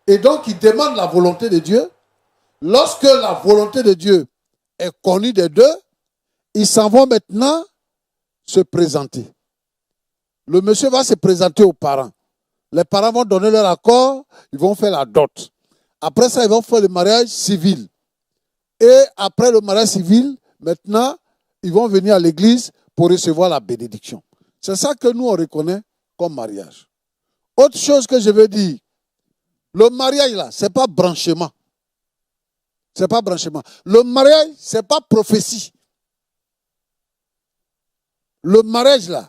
et donc ils demandent la volonté de Dieu. Lorsque la volonté de Dieu est connue des deux, ils s'en vont maintenant se présenter. Le monsieur va se présenter aux parents. Les parents vont donner leur accord, ils vont faire la dot. Après ça, ils vont faire le mariage civil. Et après le mariage civil, maintenant, ils vont venir à l'église pour recevoir la bénédiction. C'est ça que nous, on reconnaît comme mariage. Autre chose que je veux dire, le mariage là, ce n'est pas branchement. Ce n'est pas branchement. Le mariage, ce n'est pas prophétie. Le mariage là,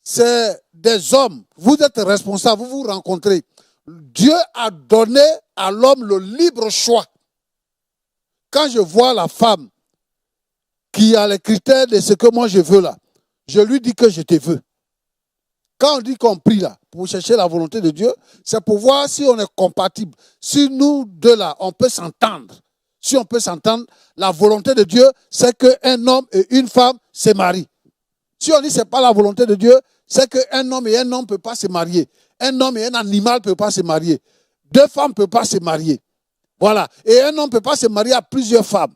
c'est des hommes. Vous êtes responsables, vous vous rencontrez. Dieu a donné à l'homme le libre choix. Quand je vois la femme qui a les critères de ce que moi je veux là, je lui dis que je te veux. Quand on dit qu'on prie là, pour chercher la volonté de Dieu, c'est pour voir si on est compatible. Si nous deux là, on peut s'entendre. Si on peut s'entendre, la volonté de Dieu, c'est qu'un homme et une femme se marient. Si on dit que ce n'est pas la volonté de Dieu, c'est qu'un homme et un homme ne peuvent pas se marier. Un homme et un animal ne peuvent pas se marier. Deux femmes ne peuvent pas se marier. Voilà. Et un homme ne peut pas se marier à plusieurs femmes.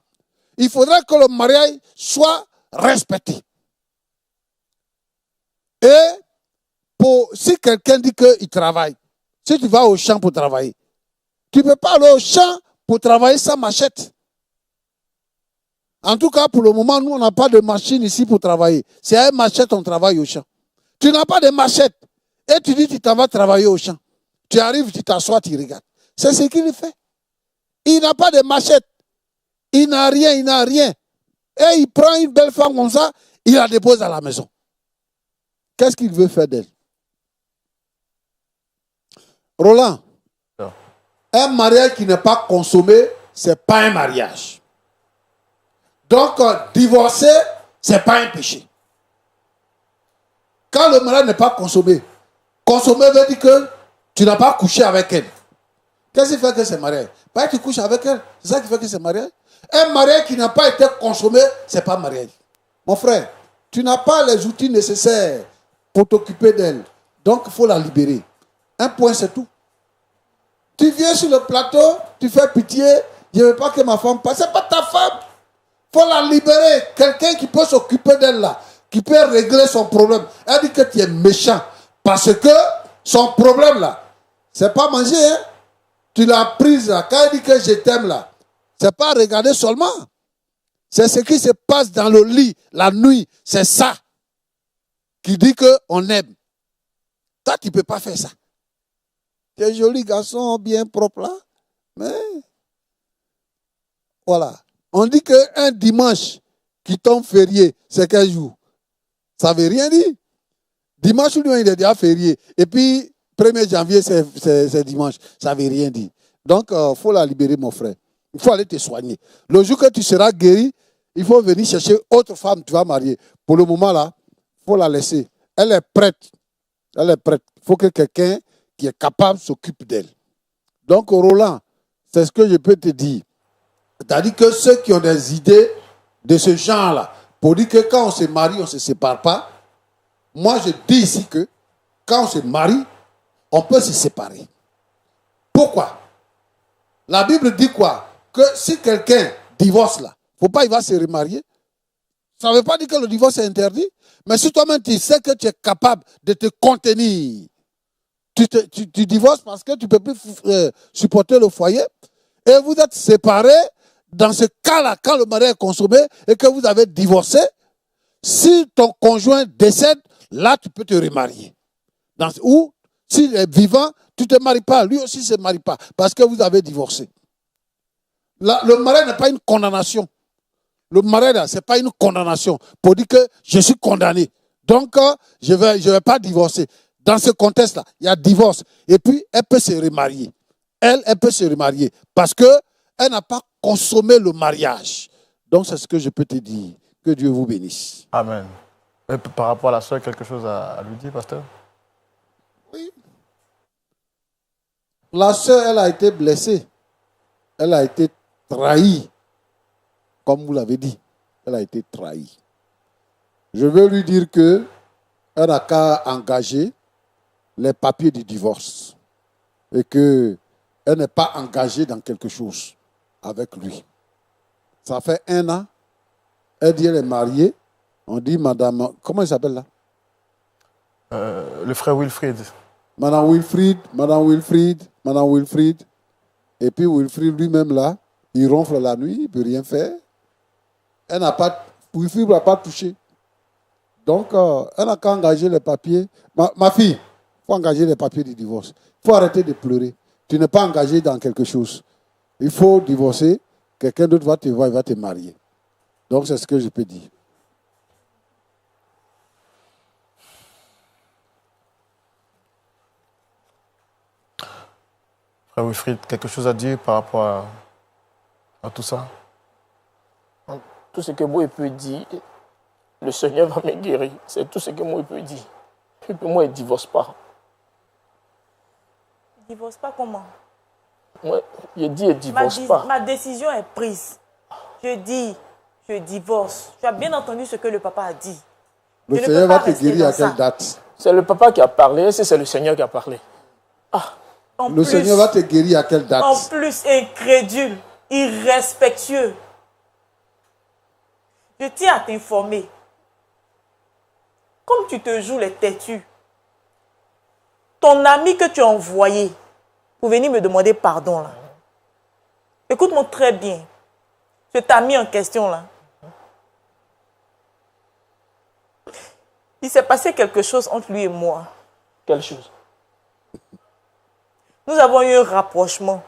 Il faudrait que le mariage soit respecté. Et si quelqu'un dit qu'il travaille, si tu vas au champ pour travailler, tu ne peux pas aller au champ pour travailler sans machette. En tout cas, pour le moment, nous, on n'a pas de machine ici pour travailler. C'est à une machette qu'on travaille au champ. Tu n'as pas de machette. Et tu dis que tu t'en vas travailler au champ. Tu arrives, tu t'assois, tu regardes. C'est ce qu'il fait. Il n'a pas de machette. Il n'a rien, il n'a rien. Et il prend une belle femme comme ça, il la dépose à la maison. Qu'est-ce qu'il veut faire d'elle? Roland, non. Un mariage qui n'est pas consommé, ce n'est pas un mariage. Donc, divorcer, ce n'est pas un péché. Quand le mariage n'est pas consommé, consommer veut dire que tu n'as pas couché avec elle. Qu'est-ce qui fait que c'est mariage? Pas que tu couches avec elle, c'est ça qui fait que c'est mariage. Un mariage qui n'a pas été consommé, ce n'est pas mariage. Mon frère, tu n'as pas les outils nécessaires pour t'occuper d'elle. Donc, il faut la libérer. Un point, c'est tout. Tu viens sur le plateau, tu fais pitié, je ne veux pas que ma femme passe. Ce n'est pas ta femme. Il faut la libérer. Quelqu'un qui peut s'occuper d'elle là, qui peut régler son problème. Elle dit que tu es méchant. Parce que son problème là, c'est pas manger. Hein? Tu l'as prise là. Quand elle dit que je t'aime là, c'est pas regarder seulement. C'est ce qui se passe dans le lit, la nuit. C'est ça qui dit qu'on aime. Toi, tu ne peux pas faire ça. Tu es joli garçon, bien propre là. Mais voilà. On dit qu'un dimanche qui tombe férié, c'est quel jour? Ça ne veut rien dire. Dimanche, lui, il est déjà férié. Et puis, 1er janvier, c'est dimanche. Ça ne veut rien dire. Donc, il faut la libérer, mon frère. Il faut aller te soigner. Le jour que tu seras guéri, il faut venir chercher autre femme, tu vas marier. Pour le moment, là, il faut la laisser. Elle est prête. Elle est prête. Il faut que quelqu'un qui est capable s'occupe d'elle. Donc, Roland, c'est ce que je peux te dire. C'est-à-dire que ceux qui ont des idées de ce genre-là, pour dire que quand on se marie, on ne se sépare pas, moi, je dis ici que quand on se marie, on peut se séparer. Pourquoi? La Bible dit quoi? Que si quelqu'un divorce là, faut pas, il va se remarier. Ça ne veut pas dire que le divorce est interdit. Mais si toi-même tu sais que tu es capable de te contenir, tu divorces parce que tu ne peux plus supporter le foyer, et vous êtes séparés, dans ce cas-là, quand le mariage est consommé et que vous avez divorcé, si ton conjoint décède, là tu peux te remarier. Ou s'il est vivant, tu ne te maries pas, lui aussi ne se marie pas, parce que vous avez divorcé. Le mariage n'est pas une condamnation. Le mariage, ce n'est pas une condamnation pour dire que je suis condamné. Donc, je vais pas divorcer. Dans ce contexte-là, il y a divorce. Et puis, elle peut se remarier. Elle peut se remarier parce qu'elle n'a pas consommé le mariage. Donc, c'est ce que je peux te dire. Que Dieu vous bénisse. Amen. Et par rapport à la soeur, quelque chose à lui dire, pasteur? Oui. La soeur, elle a été blessée. Elle a été trahie. Comme vous l'avez dit, elle a été trahie. Je veux lui dire qu'elle n'a qu'à engager les papiers du divorce et qu'elle n'est pas engagée dans quelque chose avec lui. Ça fait 1 an. Elle dit qu'elle est mariée. On dit madame... Comment il s'appelle là? Le frère Wilfried. Madame Wilfried. Et puis Wilfried lui-même là, il ronfle la nuit, il ne peut rien faire. Wilfried n'a pas touché. Donc, elle n'a qu'à engager les papiers. Ma fille, il faut engager les papiers du divorce. Il faut arrêter de pleurer. Tu n'es pas engagé dans quelque chose. Il faut divorcer. Quelqu'un d'autre va te voir, il va te marier. Donc, c'est ce que je peux dire. Frère Wilfried, quelque chose à dire par rapport à tout ça? Tout ce que moi je peux dire, le Seigneur va me guérir. C'est tout ce que moi je peux dire. Et puis moi, je ne divorce pas. Il ne divorce pas comment? Moi, je dis, je ne divorce pas. Ma décision est prise. Je dis, je divorce. Tu as bien entendu ce que le papa a dit. Le Seigneur va te guérir à quelle date? C'est le papa qui a parlé, c'est le Seigneur qui a parlé. Le Seigneur va te guérir à quelle date? En plus, incrédule, irrespectueux. Je tiens à t'informer. Comme tu te joues les têtus, ton ami que tu as envoyé pour venir me demander pardon là. Écoute-moi très bien. Cet ami en question là. Il s'est passé quelque chose entre lui et moi. Quelle chose? Nous avons eu un rapprochement.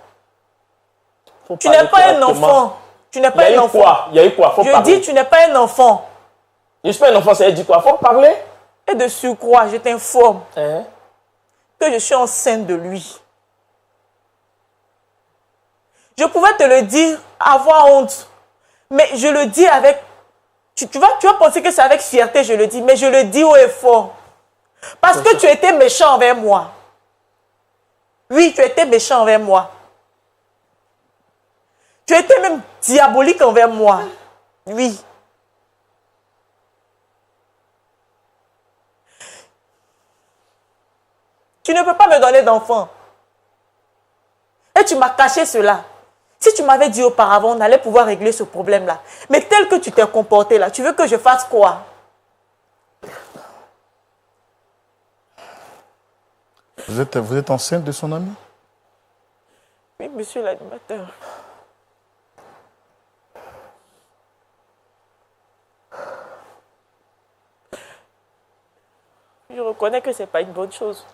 Tu n'es pas un enfant. Tu n'es pas un enfant. Il y a eu quoi? Je dis, tu n'es pas un enfant. Je ne suis pas un enfant, ça veut dire quoi? Faut parler. Et de surcroît, je t'informe que je suis enceinte de lui. Je pouvais te le dire, avoir honte. Mais je le dis avec... Tu vas penser que c'est avec fierté, je le dis. Mais je le dis haut et fort. Parce que tu étais méchant envers moi. Oui, tu étais méchant envers moi. Tu étais même diabolique envers moi. Oui. Tu ne peux pas me donner d'enfant. Et tu m'as caché cela. Si tu m'avais dit auparavant, on allait pouvoir régler ce problème-là. Mais tel que tu t'es comporté là, tu veux que je fasse quoi? Vous êtes enceinte de son ami? Oui, monsieur l'animateur. Je reconnais que ce n'est pas une bonne chose.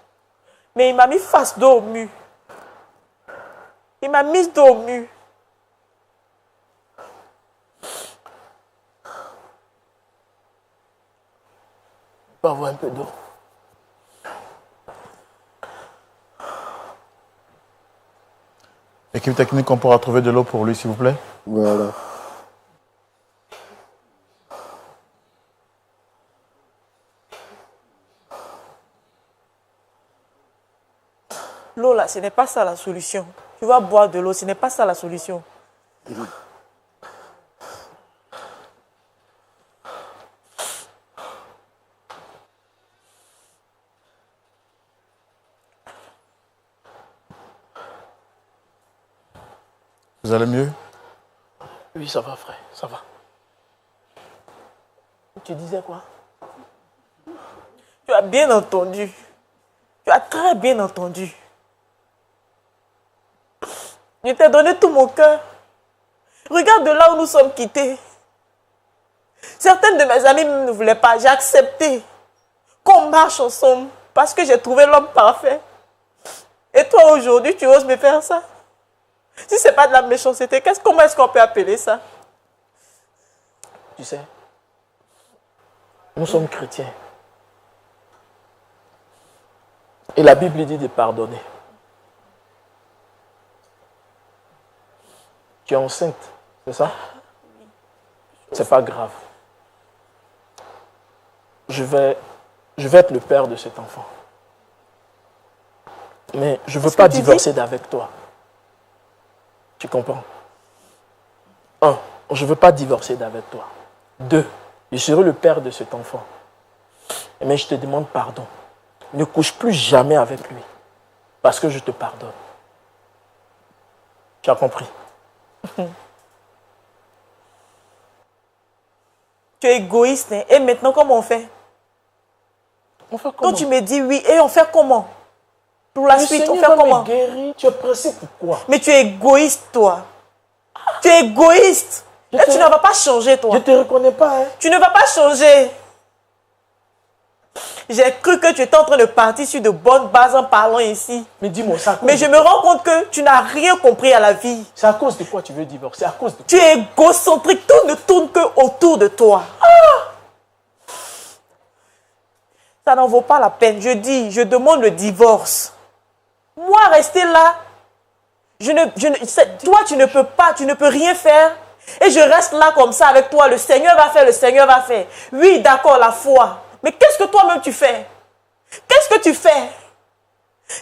Mais il m'a mis face dos au mur. Il m'a mis dos au mur. Je peux avoir un peu d'eau. Équipe technique, on pourra trouver de l'eau pour lui, s'il vous plaît. Voilà. L'eau, là, ce n'est pas ça la solution. Tu vas boire de l'eau, ce n'est pas ça la solution. Vous allez mieux? Oui, ça va, frère, ça va. Tu disais quoi? Tu as bien entendu. Tu as très bien entendu. Je t'ai donné tout mon cœur. Regarde de là où nous sommes quittés. Certaines de mes amies ne voulaient pas. J'ai accepté qu'on marche ensemble parce que j'ai trouvé l'homme parfait. Et toi, aujourd'hui, tu oses me faire ça? Si ce n'est pas de la méchanceté, comment est-ce qu'on peut appeler ça? Tu sais, nous sommes chrétiens. Et la Bible dit de pardonner. Tu es enceinte, c'est ça? C'est pas grave. Je vais être le père de cet enfant. Mais je ne veux pas divorcer d'avec toi. Tu comprends? 1, je ne veux pas divorcer d'avec toi. 2, je serai le père de cet enfant. Mais je te demande pardon. Ne couche plus jamais avec lui. Parce que je te pardonne. Tu as compris? Tu es égoïste. Hein? Et maintenant, comment on fait? On fait comment? Quand tu me dis oui, et on fait comment? Pour la suite, on fait va comment? me guérir. Tu es pressé pourquoi? Mais tu es égoïste, toi. Tu es égoïste. Et tu ne vas pas changer, toi. Je ne te reconnais pas. Hein? Tu ne vas pas changer. J'ai cru que tu étais en train de partir sur de bonnes bases en parlant ici. Mais dis-moi ça. Mais je me rends compte que tu n'as rien compris à la vie. C'est à cause de quoi tu veux divorcer? À cause de quoi? Tu es égocentrique. Tout ne tourne que autour de toi. Ça n'en vaut pas la peine. Je demande le divorce. Moi, rester là, toi, tu ne peux pas, tu ne peux rien faire. Et je reste là comme ça avec toi. Le Seigneur va faire, le Seigneur va faire. Oui, d'accord, la foi. Mais qu'est-ce que toi-même tu fais? Qu'est-ce que tu fais?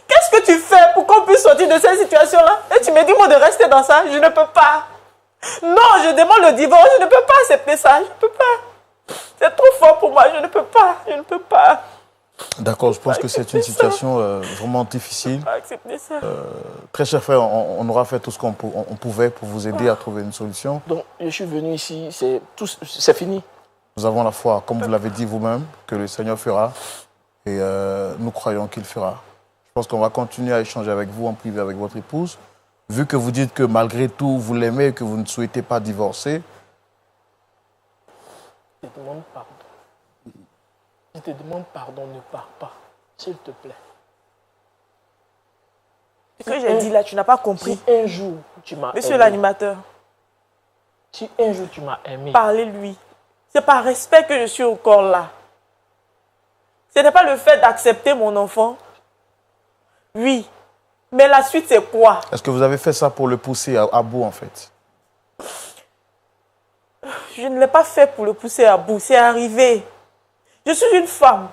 Qu'est-ce que tu fais pour qu'on puisse sortir de cette situation-là? Et tu me dis, moi, de rester dans ça? Je ne peux pas. Non, je demande le divorce. Je ne peux pas accepter ça. Je ne peux pas. C'est trop fort pour moi. Je ne peux pas. Je ne peux pas. D'accord, je pense que c'est une situation vraiment difficile. Très cher frère, on aura fait tout ce qu'on pouvait pour vous aider à trouver une solution. Donc, je suis venu ici, c'est fini. Nous avons la foi, comme vous l'avez dit vous-même, que le Seigneur fera. Et nous croyons qu'il fera. Je pense qu'on va continuer à échanger avec vous en privé, avec votre épouse. Vu que vous dites que malgré tout, vous l'aimez et que vous ne souhaitez pas divorcer. Je te demande pardon. Je te demande pardon, ne pars pas. S'il te plaît. Ce que j'ai dit là, tu n'as pas compris. Si un jour, tu m'as aimé. Monsieur l'animateur. Si un jour, tu m'as aimé. Parlez-lui. C'est par respect que je suis encore là. Ce n'est pas le fait d'accepter mon enfant. Oui. Mais la suite, c'est quoi? Est-ce que vous avez fait ça pour le pousser à bout, en fait? Je ne l'ai pas fait pour le pousser à bout. C'est arrivé. Je suis une femme.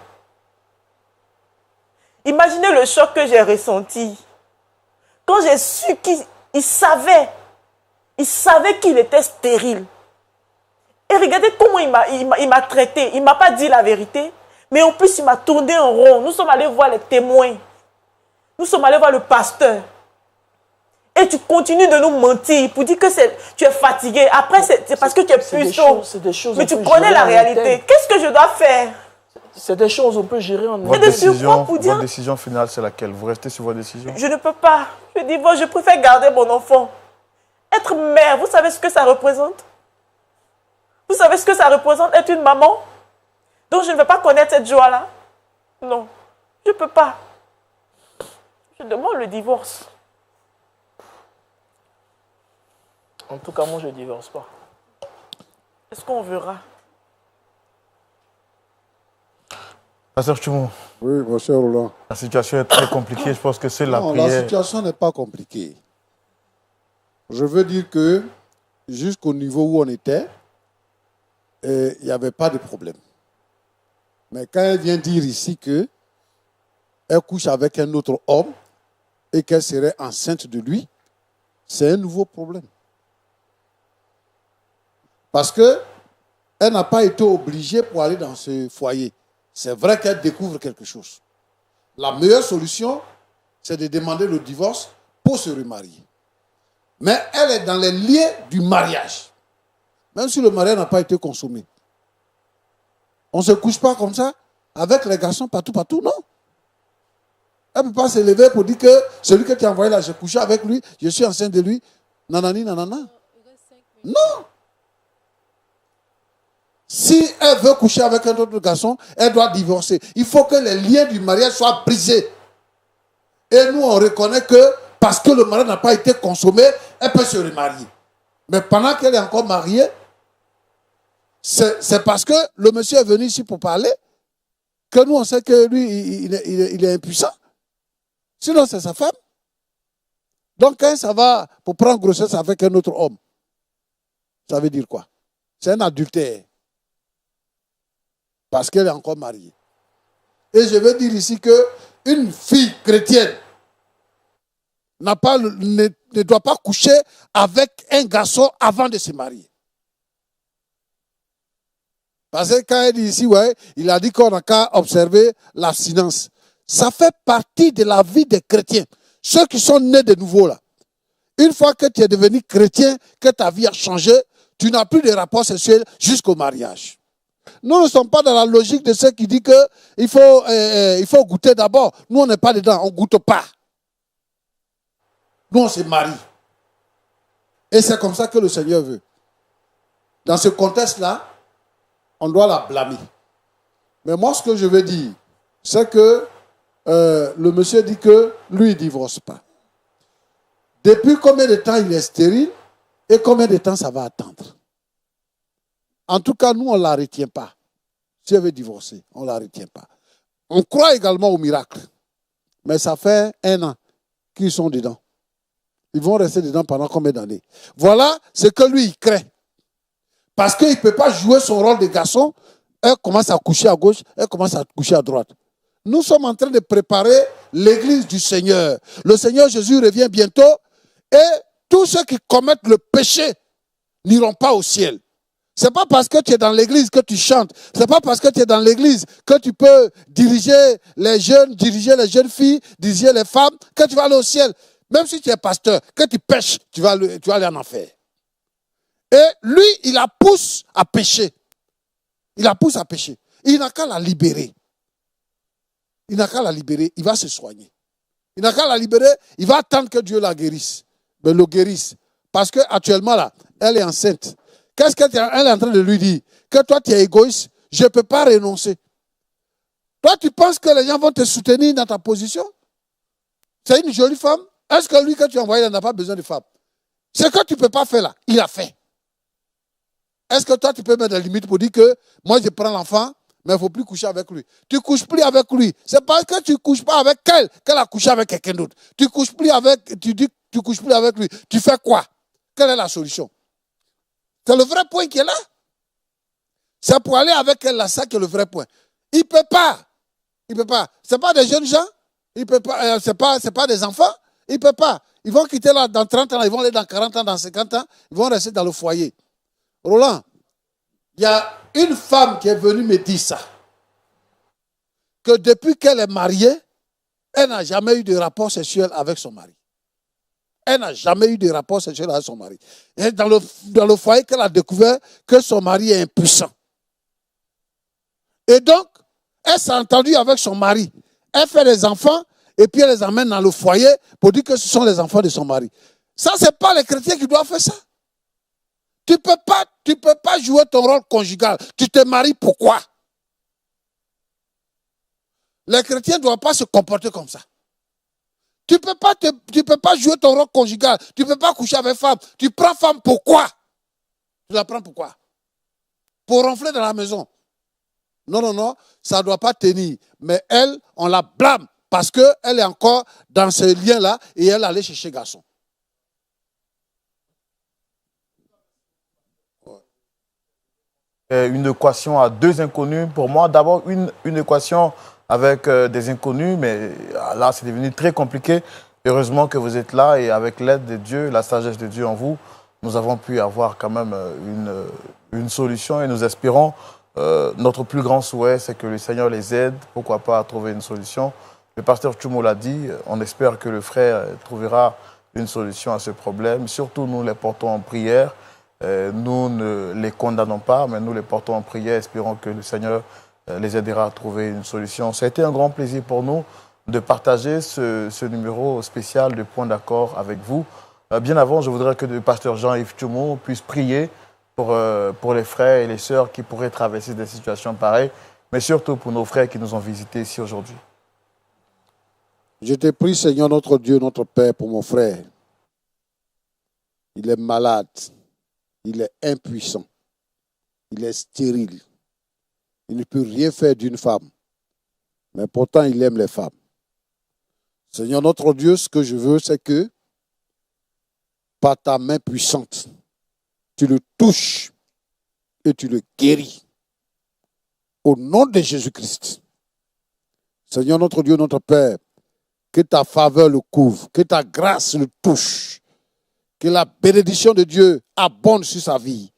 Imaginez le choc que j'ai ressenti. Quand j'ai su qu'il savait qu'il était stérile. Et regardez comment il m'a traité. Il ne m'a pas dit la vérité. Mais en plus, il m'a tourné en rond. Nous sommes allés voir les témoins. Nous sommes allés voir le pasteur. Et tu continues de nous mentir pour dire que tu es fatigué. Après, c'est parce que tu es plus chaud. Mais tu connais la réalité. Qu'est-ce que je dois faire? C'est des choses qu'on peut gérer en votre décision finale, c'est laquelle? Vous restez sur votre décision? Je ne peux pas. Je dis, bon, je préfère garder mon enfant. Être mère, vous savez ce que ça représente? Vous savez ce que ça représente, être une maman? Donc, je ne vais pas connaître cette joie-là. Non, je ne peux pas. Je demande le divorce. En tout cas, moi, je ne divorce pas. Est-ce qu'on verra? Pasteur Tchoumou. Oui, mon cher Roland. La situation est très compliquée. Je pense que c'est la prière. La situation n'est pas compliquée. Je veux dire que jusqu'au niveau où on était, il n'y avait pas de problème. Mais quand elle vient dire ici qu'elle couche avec un autre homme et qu'elle serait enceinte de lui, c'est un nouveau problème. Parce qu'elle n'a pas été obligée pour aller dans ce foyer. C'est vrai qu'elle découvre quelque chose. La meilleure solution, c'est de demander le divorce pour se remarier. Mais elle est dans les liens du mariage. Même si le mariage n'a pas été consommé. On ne se couche pas comme ça avec les garçons partout, non. Elle ne peut pas se lever pour dire que celui que tu as envoyé là, j'ai couché avec lui, je suis enceinte de lui. Nanani, nanana. Non. Si elle veut coucher avec un autre garçon, elle doit divorcer. Il faut que les liens du mariage soient brisés. Et nous, on reconnaît que parce que le mariage n'a pas été consommé, elle peut se remarier. Mais pendant qu'elle est encore mariée, c'est parce que le monsieur est venu ici pour parler que nous, on sait que lui, il est impuissant. Sinon, c'est sa femme. Donc, quand ça va pour prendre grossesse avec un autre homme, ça veut dire quoi? C'est un adultère. Parce qu'elle est encore mariée. Et je veux dire ici qu'une fille chrétienne ne doit pas coucher avec un garçon avant de se marier. Parce que quand elle dit ici, ouais, il a dit qu'on n'a qu'à observer l'abstinence. Ça fait partie de la vie des chrétiens. Ceux qui sont nés de nouveau là. Une fois que tu es devenu chrétien, que ta vie a changé, tu n'as plus de rapports sexuels jusqu'au mariage. Nous ne sommes pas dans la logique de ceux qui disent qu'il faut goûter d'abord. Nous, on n'est pas dedans, on ne goûte pas. Nous, on se marie. Et c'est comme ça que le Seigneur veut. Dans ce contexte-là, on doit la blâmer. Mais moi, ce que je veux dire, c'est que le monsieur dit que lui, il ne divorce pas. Depuis combien de temps il est stérile et combien de temps ça va attendre? En tout cas, nous, on ne la retient pas. Si elle veut divorcer, on ne la retient pas. On croit également au miracle. Mais ça fait 1 an qu'ils sont dedans. Ils vont rester dedans pendant combien d'années? Voilà ce que lui, il crée. Parce qu'il ne peut pas jouer son rôle de garçon. Elle commence à coucher à gauche, elle commence à coucher à droite. Nous sommes en train de préparer l'église du Seigneur. Le Seigneur Jésus revient bientôt et tous ceux qui commettent le péché n'iront pas au ciel. Ce n'est pas parce que tu es dans l'église que tu chantes. Ce n'est pas parce que tu es dans l'église que tu peux diriger les jeunes filles, diriger les femmes, que tu vas aller au ciel. Même si tu es pasteur, que tu pêches, tu vas aller en enfer. Et lui, il la pousse à pécher. Il la pousse à pécher. Il n'a qu'à la libérer. Il n'a qu'à la libérer, il va se soigner. Il n'a qu'à la libérer, il va attendre que Dieu la guérisse. Mais le guérisse. Parce qu'actuellement, là, elle est enceinte. Qu'est-ce qu'elle est en train de lui dire? Que toi, tu es égoïste, je ne peux pas renoncer. Toi, tu penses que les gens vont te soutenir dans ta position? C'est une jolie femme. Est-ce que lui que tu as envoyé, il n'a pas besoin de femme? Ce que tu ne peux pas faire là, il a fait. Est-ce que toi, tu peux mettre des limites pour dire que moi, je prends l'enfant, mais il ne faut plus coucher avec lui? Tu ne couches plus avec lui. C'est parce que tu ne couches pas avec elle qu'elle a couché avec quelqu'un d'autre. Tu ne couches plus avec, tu dis que tu ne couches plus avec lui. Tu fais quoi? Quelle est la solution? C'est le vrai point qui est là. C'est pour aller avec elle là, ça qui est le vrai point. Il ne peut pas. Il ne peut pas. Ce n'est pas des jeunes gens. Il peut pas. Ce n'est pas des enfants. Il ne peut pas. Ils vont quitter là dans 30 ans, ils vont aller dans 40 ans, dans 50 ans. Ils vont rester dans le foyer. Roland, il y a une femme qui est venue me dire ça. Que depuis qu'elle est mariée, elle n'a jamais eu de rapport sexuel avec son mari. Elle n'a jamais eu de rapport sexuel avec son mari. Et dans le foyer qu'elle a découvert que son mari est impuissant. Et donc, elle s'est entendue avec son mari. Elle fait des enfants et puis elle les emmène dans le foyer pour dire que ce sont les enfants de son mari. Ça, ce n'est pas les chrétiens qui doivent faire ça. Tu ne peux pas jouer ton rôle conjugal. Tu te maries pourquoi? Les chrétiens ne doivent pas se comporter comme ça. Tu ne peux pas jouer ton rôle conjugal. Tu ne peux pas coucher avec femme. Tu prends femme pourquoi? Tu la prends pourquoi? Pour ronfler dans la maison. Non, ça ne doit pas tenir. Mais elle, on la blâme parce qu'elle est encore dans ce lien-là et elle allait chercher garçon. une équation à deux inconnus. Pour moi, d'abord, une équation avec des inconnus, mais là, c'est devenu très compliqué. Heureusement que vous êtes là et avec l'aide de Dieu, la sagesse de Dieu en vous, nous avons pu avoir quand même une solution et nous espérons. Notre plus grand souhait, c'est que le Seigneur les aide, pourquoi pas, à trouver une solution. Le pasteur Tchoumo l'a dit, on espère que le frère trouvera une solution à ce problème. Surtout, nous les portons en prière. Nous ne les condamnons pas, mais nous les portons en prière. Espérons que le Seigneur les aidera à trouver une solution. Ça a été un grand plaisir pour nous de partager ce numéro spécial de Point d'accord avec vous. Bien avant, je voudrais que le pasteur Jean-Yves Tchoumo puisse prier pour les frères et les sœurs qui pourraient traverser des situations pareilles, mais surtout pour nos frères qui nous ont visités ici aujourd'hui. Je te prie, Seigneur, notre Dieu, notre Père, pour mon frère. Il est malade, il est impuissant, il est stérile. Il ne peut rien faire d'une femme, mais pourtant il aime les femmes. Seigneur, notre Dieu, ce que je veux, c'est que, par ta main puissante, tu le touches et tu le guéris. Au nom de Jésus-Christ. Seigneur, notre Dieu, notre Père, que ta faveur le couvre, que ta grâce le touche, que la bénédiction de Dieu abonde sur sa vie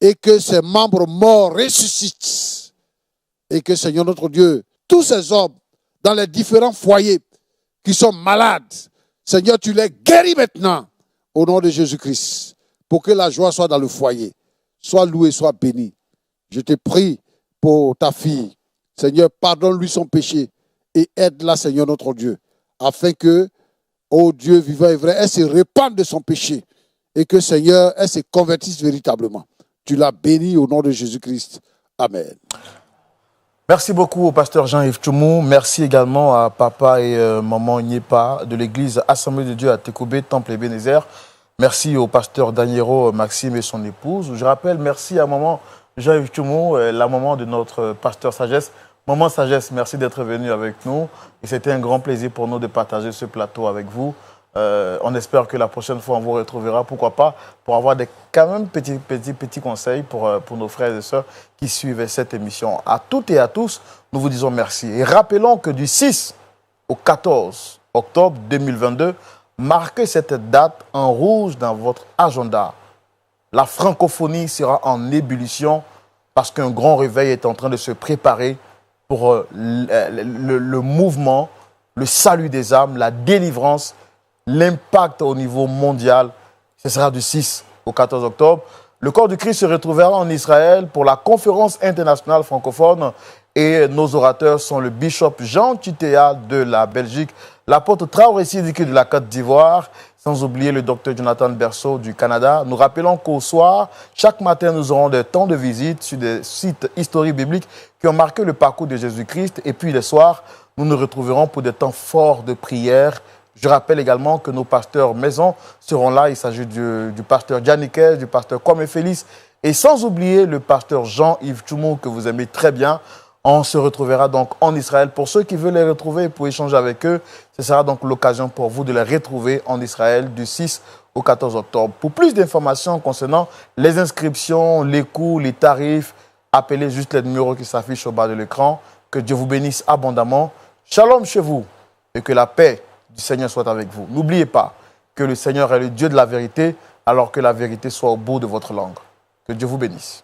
et que ses membres morts ressuscitent. Et que, Seigneur, notre Dieu, tous ces hommes dans les différents foyers qui sont malades, Seigneur, tu les guéris maintenant au nom de Jésus-Christ pour que la joie soit dans le foyer. Sois loué, sois béni. Je te prie pour ta fille. Seigneur, pardonne-lui son péché et aide-la, Seigneur, notre Dieu, afin que, ô Dieu vivant et vrai, elle se répande de son péché et que, Seigneur, elle se convertisse véritablement. Tu l'as béni au nom de Jésus-Christ. Amen. Merci beaucoup au pasteur Jean-Yves Tchoumo. Merci également à papa et maman Nyepa de l'église Assemblée de Dieu à Tekoubé, Temple Ebenezer. Merci au pasteur Daniero Maxime et son épouse. Je rappelle, merci à maman Jean-Yves Tchoumo, la maman de notre pasteur Sagesse. Maman Sagesse, merci d'être venue avec nous. Et c'était un grand plaisir pour nous de partager ce plateau avec vous. On espère que la prochaine fois, on vous retrouvera, pourquoi pas, pour avoir quand même petits conseils pour nos frères et sœurs qui suivent cette émission. À toutes et à tous, nous vous disons merci. Et rappelons que du 6 au 14 octobre 2022, marquez cette date en rouge dans votre agenda. La francophonie sera en ébullition parce qu'un grand réveil est en train de se préparer pour le mouvement, le salut des âmes, la délivrance, l'impact au niveau mondial. Ce sera du 6 au 14 octobre. Le corps du Christ se retrouvera en Israël pour la conférence internationale francophone et nos orateurs sont le bishop Jean Titea de la Belgique, l'apôtre Traoré Sidiki de la Côte d'Ivoire, sans oublier le docteur Jonathan Berceau du Canada. Nous rappelons qu'au soir, chaque matin, nous aurons des temps de visite sur des sites historiques bibliques qui ont marqué le parcours de Jésus-Christ. Et puis le soir, nous nous retrouverons pour des temps forts de prière. Je rappelle également que nos pasteurs maison seront là. Il s'agit du pasteur Gianniquez, du pasteur Kwame Félix et sans oublier le pasteur Jean-Yves Tchoumo que vous aimez très bien. On se retrouvera donc en Israël. Pour ceux qui veulent les retrouver pour échanger avec eux, ce sera donc l'occasion pour vous de les retrouver en Israël du 6 au 14 octobre. Pour plus d'informations concernant les inscriptions, les coûts, les tarifs, appelez juste les numéros qui s'affichent au bas de l'écran. Que Dieu vous bénisse abondamment. Shalom chez vous et que la paix du Seigneur soit avec vous. N'oubliez pas que le Seigneur est le Dieu de la vérité, alors que la vérité soit au bout de votre langue. Que Dieu vous bénisse.